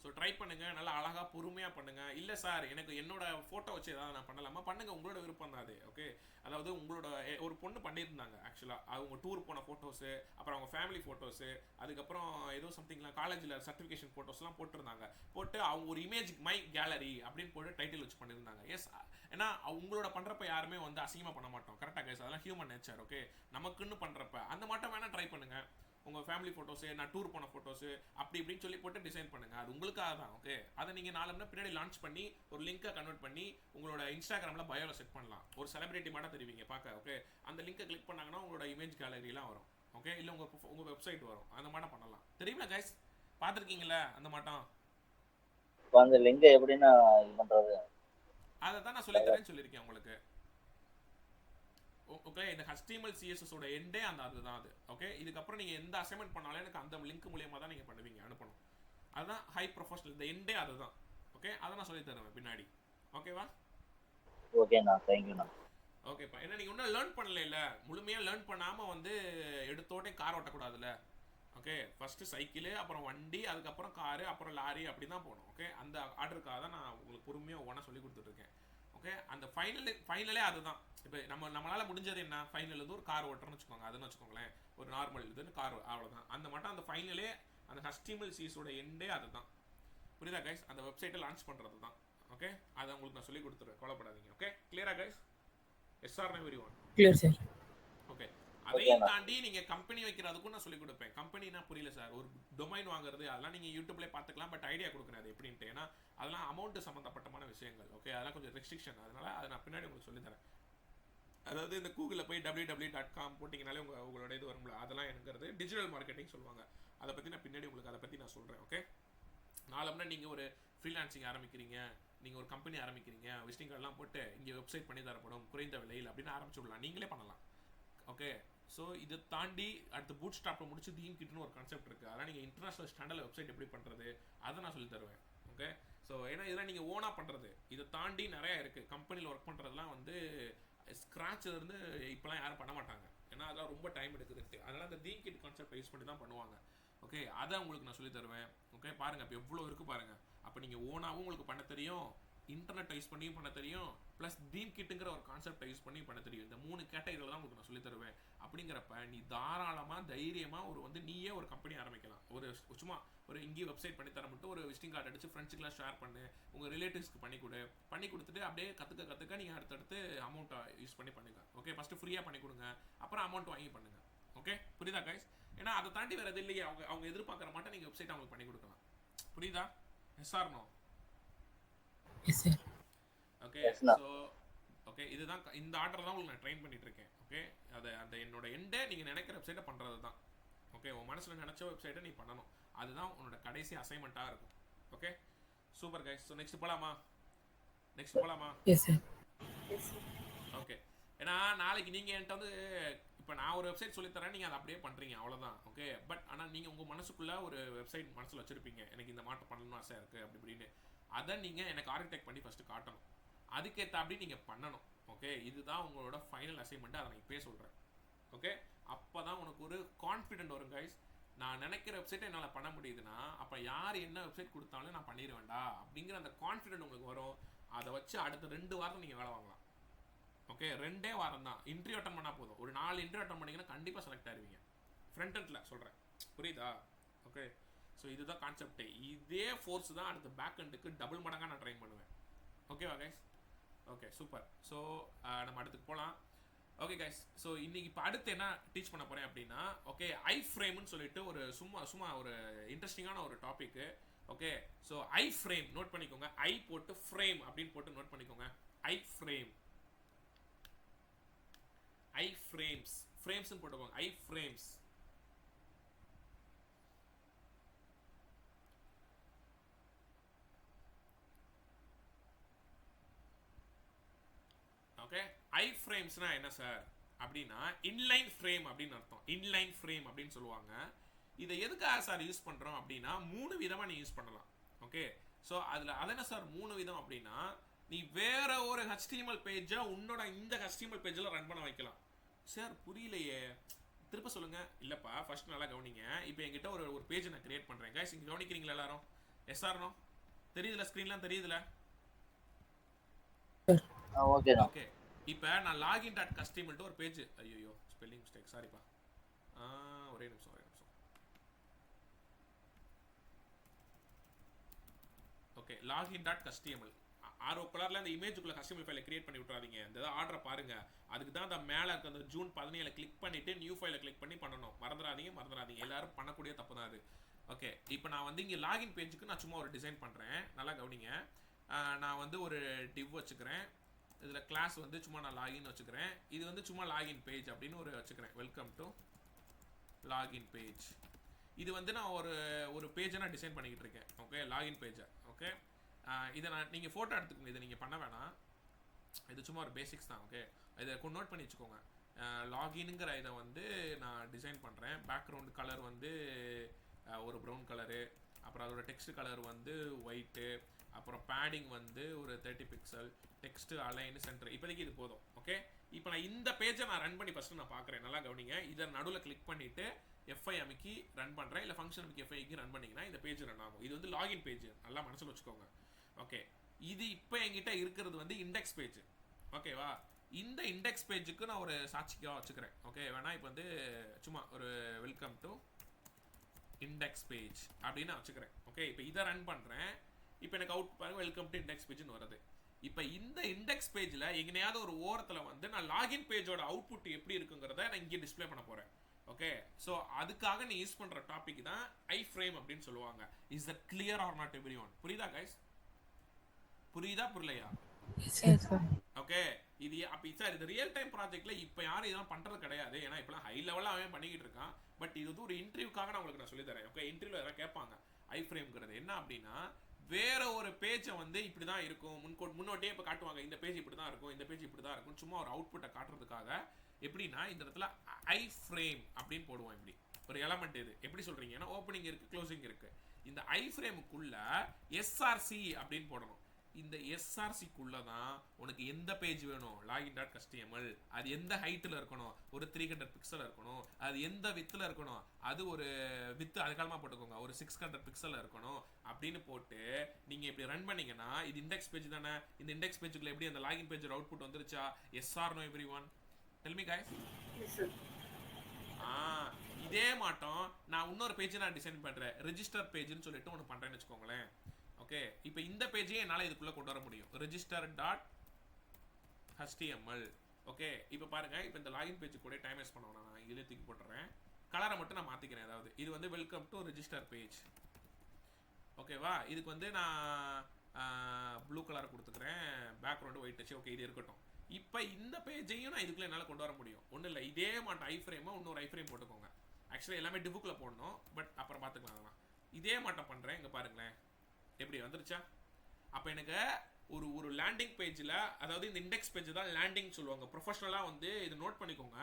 ஸோ ட்ரை பண்ணுங்கள், நல்லா அழகாக பொறுமையாக பண்ணுங்கள். இல்லை சார் எனக்கு என்னோட ஃபோட்டோ வச்சு ஏதாவது நான் பண்ணலாமா? பண்ணுங்கள், உங்களோட விருப்பம் தான் அது. ஓகே, அதாவது உங்களோட ஒரு பொண்ணு பண்ணியிருந்தாங்க ஆக்சுவலாக. அவங்க டூர் போன ஃபோட்டோஸு, அப்புறம் அவங்க ஃபேமிலி ஃபோட்டோஸு, அதுக்கப்புறம் ஏதோ சம்திங்லாம் காலேஜில் சர்டிஃபிகேஷன் ஃபோட்டோஸ்லாம் போட்டிருந்தாங்க. போட்டு அவங்க ஒரு இமேஜ் மை கேலரி அப்படின்னு போட்டு டைட்டில் வச்சு பண்ணியிருந்தாங்க. எஸ், ஏன்னா உங்களோட பண்ணுறப்ப யாருமே வந்து அசிங்கமாக பண்ண மாட்டோம். கரெக்டாக கைஸ்? அதெல்லாம் ஹியூமன் நேச்சர். ஓகே, நமக்குன்னு பண்ணுறப்ப அந்த மாட்டம் வேணால் ட்ரை பண்ணுங்கள். உங்கள் ஃபேமிலி ஃபோட்டோஸு, நான் டூர் போன ஃபோட்டோஸு அப்படி இப்படின்னு சொல்லி போட்டு டிசைன் பண்ணுங்கள். அது உங்களுக்காக தான். ஓகே, அதை நீங்கள் 4 மணி பின்னாடி லான்ச் பண்ணி ஒரு லிங்கை கன்வெர்ட் பண்ணி உங்களோட இன்ஸ்டாகிராமில் பயோவில் செட் பண்ணலாம். ஒரு செலிபிரிட்டி மட்டும் தெரிவிங்க பார்க்க. ஓகே, அந்த லிங்கை கிளிக் பண்ணாங்கன்னா உங்களோட இமேஜ் கேலரிலாம் வரும். ஓகே, இல்லை உங்கள் வெப்சைட் வரும். அந்த மாட்டம் பண்ணலாம். தெரியுமா கைஸ்? பார்த்துருக்கீங்களா அந்த மாட்டம்? அந்த லிங்கை எப்படின்னா இது பண்ணுறது? அதை தான் நான் சொல்லித்தரேன்னு சொல்லியிருக்கேன் உங்களுக்கு. ஓகே, இந்த HTML CSS ஓட எண்டே அந்த அதுதான் அது. ஓகே, இதுக்கப்புறம் நீங்கள் எந்த அசைன்மெண்ட் பண்ணாலும் எனக்கு அந்த லிங்க் மூலியமாக தான் நீங்கள் பண்ணுவீங்க, அனுப்பணும். அதுதான் ஹை ப்ரொஃபஷனல். இந்த எண்டே அதுதான். ஓகே, அதை நான் சொல்லி தருவேன் பின்னாடி. ஓகேவா? ஓகேண்ணா, தேங்க்யூண்ணா. ஓகேப்பா. ஏன்னா நீங்கள் இன்னும் லேர்ன் பண்ணல, முழுமையாக லேர்ன் பண்ணாமல் வந்து எடுத்தோடனே கார் ஓட்டக்கூடாதுல்ல. ஓகே, ஃபஸ்ட்டு சைக்கிளு, அப்புறம் வண்டி, அதுக்கப்புறம் காரு, அப்புறம் லாரி, அப்படி தான் போகணும். ஓகே, அந்த ஆர்டருக்காக தான் நான் உங்களுக்கு பொறுமையாக ஒவ்வொன்றா சொல்லி கொடுத்துட்ருக்கேன். ஓகே, அந்த ஃபைனலே அதுதான். இப்போ நம்மளால் முடிஞ்சது என்ன? ஃபைனல் வந்து ஒரு கார் ஓட்டுறோன்னு வச்சுக்கோங்க, அதுன்னு வச்சுக்கோங்களேன். ஒரு நார்மல் இதுன்னு கார், அவ்வளோதான். அந்த மட்டும் அந்த ஃபைனலே அந்த HTML CSS எண்டே அதுதான். புரியுதா கைஸ்? அந்த வெப்சைட்டை லான்ச் பண்ணுறது தான். ஓகே, அதை உங்களுக்கு நான் சொல்லி கொடுத்துருவேன், கவலைப்படாதீங்க. ஓகே, கிளியரா guys? Yes or everyone? Clear sir. Okay, அதையும் தாண்டி நீங்கள் கம்பெனி வைக்கிறதுக்கும் நான் சொல்லி கொடுப்பேன். கம்பெனினா புரியல சார், ஒரு டொமைன் வாங்குறது அதெல்லாம் நீங்கள் யூடியூப்லேயே பார்த்துக்கலாம். பட் ஐடியா கொடுக்குறேன் அது எப்படின்ட்டு. ஏன்னா அதெல்லாம் அமௌண்ட்டு சம்மந்தப்பட்டமான விஷயங்கள். ஓகே, அதெல்லாம் கொஞ்சம் ரெஸ்ட்ரிக்ஷன். அதனால அதை நான் பின்னாடி உங்களுக்கு சொல்லித்தரேன். அதாவது இந்த கூகுளில் போய் www.com போட்டிங்கனாலே உங்களோட இது வரும்ல, அதெல்லாம் எனக்குறது டிஜிட்டல் மார்க்கெட்டிங் சொல்லுவாங்க. அதை பற்றி நான் பின்னாடி உங்களுக்கு அதை பற்றி நான் சொல்கிறேன். ஓகே, நாளம்னா நீங்கள் ஒரு ஃப்ரீலான்சிங் ஆரம்பிக்கிறீங்க, நீங்கள் ஒரு கம்பெனி ஆரம்பிக்கிறீங்க, விசிட்டிங் கார்டெலாம் போட்டு இங்கே வெப்சைட் பண்ணி தரப்படும் குறைந்த விலையில் அப்படின்னு ஆரம்பிச்சு விடலாம், நீங்களே பண்ணலாம். ஓகே, ஸோ இதை தாண்டி அடுத்து பூட் ஸ்டாப்பில் முடிச்சு தீம் கிட்னு ஒரு கான்செப்ட் இருக்குது. அதெல்லாம் நீங்கள் இன்டர்நேஷனல் ஸ்டாண்டர்ட் வெப்சைட் எப்படி பண்ணுறது அதை நான் சொல்லி தருவேன். ஓகே, ஸோ ஏன்னா இதெல்லாம் நீங்கள் ஓனாக பண்ணுறது. இதை தாண்டி நிறையா இருக்குது. கம்பெனியில் ஒர்க் பண்ணுறதுலாம் வந்து ஸ்க்ராட்ச்லேருந்து இப்போலாம் யாரும் பண்ண மாட்டாங்க. ஏன்னா அதெல்லாம் ரொம்ப டைம் எடுக்குதுன்ட்டு. அதனால அந்த தீம் கிட் கான்செப்ட் யூஸ் பண்ணி தான் பண்ணுவாங்க. ஓகே, அதை உங்களுக்கு நான் சொல்லி தருவேன். ஓகே, பாருங்க இப்போ எவ்வளோ இருக்கு பாருங்க. அப்போ நீங்கள் ஓனாகவும் உங்களுக்கு பண்ண தெரியும், இன்டர்நெட் யூஸ் பண்ணியும் பண்ண தெரியும், ப்ளஸ் தீம் கிட்டுங்கிற ஒரு கான்செப்டை யூஸ் பண்ணி பண்ண தெரியும். இந்த 3 கேட்டகரியில் தான் உங்களுக்கு நான் சொல்லி தருவேன். அப்படிங்கிறப்ப நீ தாராளமாக தைரியமாக ஒரு நீயே ஒரு கம்பெனி ஆரம்பிக்கலாம். சும்மா ஒரு இங்கேயும் வெப்சைட் பண்ணி தர மட்டும் ஒரு விசிட்டிங் கார்டு அடிச்சு ஃப்ரெண்ட்ஸுக்கெலாம் ஷேர் பண்ணு, உங்கள் ரிலேட்டிவ்ஸ்க்கு பண்ணி கொடுத்துட்டு அப்படியே கற்றுக்க நீங்கள் அடுத்தடுத்து அமௌண்ட்டை யூஸ் பண்ணி பண்ணுங்க. ஓகே, ஃபஸ்ட்டு ஃப்ரீயாக பண்ணி கொடுங்க, அப்புறம் அமௌண்ட் வாங்கி பண்ணுங்க. ஓகே, புரியுதா கைஸ்? ஏன்னா அதை தாண்டி வேறு எது இல்லையே, அவங்க எதிர்பார்க்குற மாட்டேன் நீங்கள் வெப்சைட் அவங்களுக்கு பண்ணி கொடுக்கலாம். புரியுதா? Yes or no? Yes sir. Okay, Yes, ma'am. So okay, இதுதான் இந்த ஆர்டர் தான் உங்களுக்கு நான் ட்ரெயின் பண்ணிட்டு இருக்கேன். ஓகே, அந்த என்னோட எண்டே நீங்கள் நினைக்கிற வெப்சைட்டை பண்ணுறது தான். ஓகே, உன் மனசில் நினச்ச வெப்சைட்டை நீ பண்ணணும். அதுதான் உன்னோட கடைசி அசைன்மெண்ட்டாக இருக்கும். Okay, super guys. So next போகலாமா? Yes sir. ஓகே, ஏன்னா நாளைக்கு நீங்கள் என்கிட்ட வந்து இப்போ நான் ஒரு வெப்சைட் சொல்லித்தரேன், நீங்கள் அதை அப்படியே பண்ணுறீங்க, அவ்வளோதான். ஓகே, பட் ஆனால் நீங்கள் உங்கள் மனசுக்குள்ளே ஒரு வெப்சைட் மனசில் வச்சுருப்பீங்க, எனக்கு இந்த மாட்டம் பண்ணணும்னு ஆசை இருக்குது அப்படி இப்படின்னு. அதை நீங்கள் எனக்கு ஆர்கிடெக்ட் பண்ணி ஃபஸ்ட்டு காட்டணும், அதுக்கேற்ற அப்படி நீங்கள் பண்ணணும். ஓகே, இதுதான் உங்களோட ஃபைனல் அசைன்மெண்ட்டு, அதை நான் இப்போயே சொல்கிறேன். ஓகே, அப்போ தான் உனக்கு ஒரு கான்ஃபிடென்ட் வரும் கைஸ். நான் நினைக்கிற வெப்சைட்டை என்னால் பண்ண முடியுதுன்னா அப்போ யார் என்ன வெப்சைட் கொடுத்தாலும் நான் பண்ணிடுவேன்டா அப்படிங்கிற அந்த கான்ஃபிடென்ட் உங்களுக்கு வரும். அதை வச்சு அடுத்த 2 வாரம் நீங்கள் வேலை வாங்கலாம். ஓகே, 2 வாரம் தான். இன்டர்வியூ அட்டன் பண்ணால் போதும். ஒரு 4 இன்டர்வியூ அட்டன் பண்ணிங்கன்னா கண்டிப்பாக செலக்ட் ஆகிடுவீங்க. ஃப்ரண்ட் எண்டில் சொல்கிறேன், புரியுதா? ஓகே, ஸோ இதுதான் கான்செப்டே. இதே ஃபோர்ஸ் தான் அடுத்த பேக் எண்டுக்கு டபுள் மடங்காக நான் ட்ரைன் பண்ணுவேன். ஓகேவா கைஸ்? Okay, super. ஸோ நம்ம அடுத்துக்கு போகலாம். ஓகே கைஸ், ஸோ இன்னைக்கு இப்போ அடுத்து என்ன டீச் பண்ண போகிறேன் அப்படின்னா, ஓகே, ஐ ஃப்ரேம்னு சொல்லிட்டு ஒரு சும்மா ஒரு இன்ட்ரெஸ்டிங்கான ஒரு topic. Okay, so iframe note பண்ணிக்கோங்க. ஐ போட்டு ஃப்ரேம் அப்படின்னு போட்டு நோட் பண்ணிக்கோங்க. ஐ ஃப்ரேம், ஐ ஃப்ரேம்ஸ், ஃப்ரேம்ஸ்னு போட்டுக்கோங்க. ஐ ஃப்ரேம்ஸ். ஓகே, ஐ ஃப்ரேம்ஸ்னா என்ன சார் அப்படின்னா இன்லைன் ஃப்ரேம் அப்படின்னு அர்த்தம். இன்லைன் ஃப்ரேம் அப்படின்னு சொல்லுவாங்க. இதை எதுக்காக சார் யூஸ் பண்ணுறோம் அப்படின்னா 3 விதமாக நீ யூஸ் பண்ணலாம். ஓகே, ஸோ அதில் அது என்ன சார் 3 விதம் அப்படின்னா, நீ வேற ஒரு HTML பேஜை உன்னோட இந்த HTML பேஜில் ரன் பண்ண வைக்கலாம். சார் புரியலையே, திருப்ப சொல்லுங்க. இல்லைப்பா, ஃபர்ஸ்ட் நல்லா கவனிங்க. இப்போ என்கிட்ட ஒரு பேஜை நான் கிரியேட் பண்ணுறேன். கைஸ், இங்கே கவனிக்கிறீங்களா எல்லாரும்? எஸ்ஆர்னோ? தெரியுதுல, ஸ்க்ரீன்லாம் தெரியுதுல? ஓகே தான். ஓகே, இப்போ நான் லாகின் டாட் கஸ்டமர்ட்டு ஒரு பேஜ், ஐயோ ஸ்பெல்லிங் மிஸ்டேக், சாரிப்பா. ஒரே நிமிஷம். ஓகே, லாகின் டாட் கஸ்டமர் ஆரோ கலரில் அந்த இமேஜுக்குள்ள கஸ்டமர் ஃபைலை கிரியேட் பண்ணி விட்றாதீங்க. இந்த ஆர்டரை பாருங்க, அதுக்கு தான் அந்த மேலே இருக்க அந்த ஜூன் 17 கிளிக் பண்ணிட்டு நியூ ஃபைலை கிளிக் பண்ணி பண்ணணும். மறந்துடாதீங்க. எல்லாரும் பண்ணக்கூடிய தப்பு தான் அது. ஓகே, இப்போ நான் வந்து இங்கே லாகின் பேஜுக்கு நான் சும்மா ஒரு டிசைன் பண்ணுறேன், நல்லா கவனிங்க. நான் வந்து ஒரு டிவ் வச்சுக்கிறேன். இதில் கிளாஸ் வந்து சும்மா நான் லாகின் வச்சுக்கிறேன். இது வந்து சும்மா லாகின் பேஜ் அப்படின்னு ஒரு வச்சுக்கிறேன். Welcome to login page. இது வந்து நான் ஒரு பேஜை நான் டிசைன் பண்ணிக்கிட்டு இருக்கேன். ஓகே, லாகின் பேஜை. ஓகே, இதை நீங்கள் ஃபோட்டோ எடுத்துக்கோங்க. இதை நீங்கள் பண்ண வேணாம், இது சும்மா ஒரு பேசிக்ஸ் தான். ஓகே, இதை நோட் பண்ணி வச்சுக்கோங்க. லாகின்ங்கிற இதை வந்து நான் டிசைன் பண்ணுறேன். பேக்ரவுண்ட் கலர் வந்து ஒரு ப்ரௌன் கலரு, அப்புறம் அதோட டெக்ஸ்ட் கலர் வந்து ஒயிட்டு, அப்புறம் பேடிங் வந்து ஒரு 30 பிக்சல், டெக்ஸ்ட் அலைன் சென்டர். இப்போதைக்கு இது போதும். ஓகே, இப்போ நான் இந்த பேஜை நான் ரன் பண்ணி ஃபஸ்ட்டு நான் பார்க்குறேன், நல்லா கவனிங்க. இதை நடுவில் கிளிக் பண்ணிவிட்டு எஃப்ஐ அமைக்கி ரன் பண்ணுறேன், இல்லை ஃபங்க்ஷன் அமைக்கி எஃப்ஐக்கு ரன் பண்ணிங்கன்னா இந்த பேஜ் ரன் ஆகும். இது வந்து லாகின் பேஜ், நல்லா மனசில் வச்சுக்கோங்க. ஓகே, இது இப்போ என்கிட்ட இருக்கிறது வந்து இண்டெக்ஸ் பேஜ். ஓகேவா? இந்த இண்டெக்ஸ் பேஜுக்கு நான் ஒரு சாட்சிக்காக வச்சுக்கிறேன். ஓகே, வேணா இப்போ வந்து சும்மா ஒரு வெல்கம் டு இண்டெக்ஸ் பேஜ் அப்படின்னு நான் வச்சுக்கிறேன். ஓகே, இப்போ இதை ரன் பண்ணுறேன். இப்போ எனக்கு அவுட் பாருங்க, வெல்கம் டு இண்டெக்ஸ் பேஜ்னு வருது. இப்போ இந்த இண்டெக்ஸ் பேஜில் எங்கேயாவது ஒரு ஓரத்தில் வந்து நான் லாகின் பேஜோட அவுட்புட் எப்படி இருக்குங்கிறத நான் இங்கே டிஸ்பிளே பண்ண போகிறேன். ஓகே, ஸோ அதுக்காக நீ யூஸ் பண்ணுற டாபிக் தான் ஐ ஃப்ரேம் அப்படின்னு சொல்லுவாங்க. Is that clear or not every one? புரியுதா கைஸ்? புரியலையா? ஓகே, இது அப்போ சார் இது ரியல் டைம் ப்ராஜெக்ட்ல இப்போ யாரும் இதெல்லாம் பண்ணுறது கிடையாது. ஏன்னா இப்போலாம் ஹை லெவலாக அவன் பண்ணிக்கிட்டு இருக்கான். பட் இது வந்து ஒரு இன்டர்வியூக்காக நான் உங்களுக்கு நான் சொல்லித்தரேன். ஓகே, இன்டர்வியூ யாராவது கேட்பாங்க ஐ ஃப்ரேம்ங்கிறது என்ன அப்படின்னா, வேற ஒரு பேஜை வந்து இப்படி தான் இருக்கும், முன்னோட்டியே இப்போ காட்டுவாங்க, இந்த பேஜ் இப்படி தான் இருக்கும், இந்த பேஜ் இப்படி தான் இருக்கும், சும்மா ஒரு அவுட்புட்டை காட்டுறதுக்காக. எப்படின்னா இந்த இடத்துல ஐ ஃப்ரேம் அப்படின்னு போடுவோம். இப்படி ஒரு எலமெண்ட் இது எப்படி சொல்றீங்கன்னா, ஓப்பனிங் இருக்கு, க்ளோசிங் இருக்கு. இந்த ஐ ஃப்ரேமுக்குள்ள எஸ்ஆர்சி அப்படின்னு போடணும். இந்த எஸ்ஆர்சிக்குள்ள தான் உனக்கு எந்த பேஜ் வேணும் லாகின் டாட் கஸ்டிஎம்எல், அது எந்த ஹைட்டில் இருக்கணும், ஒரு 300 பிக்சல் இருக்கணும், அது எந்த வித்தில் இருக்கணும், அது ஒரு வித்து அதுக்காலமாக போட்டுக்கோங்க, ஒரு 600 பிக்சல் இருக்கணும் அப்படின்னு போட்டு நீங்கள் இப்படி ரன் பண்ணீங்கன்னா இது இண்டெக்ஸ் பேஜ் தானே. இந்த இண்டெக்ஸ் பேஜுக்குள்ள எப்படி அந்த லாகின் பேஜ் அவுட்புட் வந்துருச்சா? Yes or no every one? Tell me guys. இதே மாட்டோம் நான் இன்னொரு பேஜ் நான் டிசைன் பண்ணுறேன், ரெஜிஸ்டர் பேஜ்னு சொல்லிட்டு ஒன்று பண்ணுறேன்னு வச்சுக்கோங்களேன். ஓகே, இப்போ இந்த பேஜையே என்னால் இதுக்குள்ளே கொண்டு வர முடியும், ரெஜிஸ்டர் டாட் ஹெச்டிஎம்எல். ஓகே, இப்போ பாருங்க, இப்போ இந்த லாகின் பேஜ் கூட டைம் வேஸ்ட் பண்ண வேணாம், நான் இதிலே தூக்கி போட்டுறேன், கலரை மட்டும் நான் மாற்றிக்கிறேன். அதாவது இது வந்து வெல்கம் டு ரெஜிஸ்டர் பேஜ். ஓகேவா, இதுக்கு வந்து நான் ப்ளூ கலரை கொடுத்துக்கிறேன், பேக்ரவுண்டு ஒயிட் வச்சு. ஓகே, இது இருக்கட்டும். இப்போ இந்த பேஜையும் நான் இதுக்குள்ளே என்னால் கொண்டு வர முடியும். ஒன்றும் இல்லை, இதே மாட்டம் ஐ ஃப்ரேமாக இன்னொரு ஐ ஃப்ரேம் போட்டுக்கோங்க. ஆக்சுவலாக எல்லாமே டிபுக்கில் போடணும், பட் அப்புறம் பார்த்துக்கலாம். அதெல்லாம் இதே மாட்டம் பண்ணுறேன். இங்கே பாருங்களேன் எப்படி வந்துருச்சா? அப்போ எனக்கு ஒரு லேண்டிங் பேஜில், அதாவது இந்த இண்டெக்ஸ் பேஜ் தான் லேண்டிங் சொல்லுவாங்க ப்ரொஃபஷனலாக, வந்து இது நோட் பண்ணிக்கோங்க.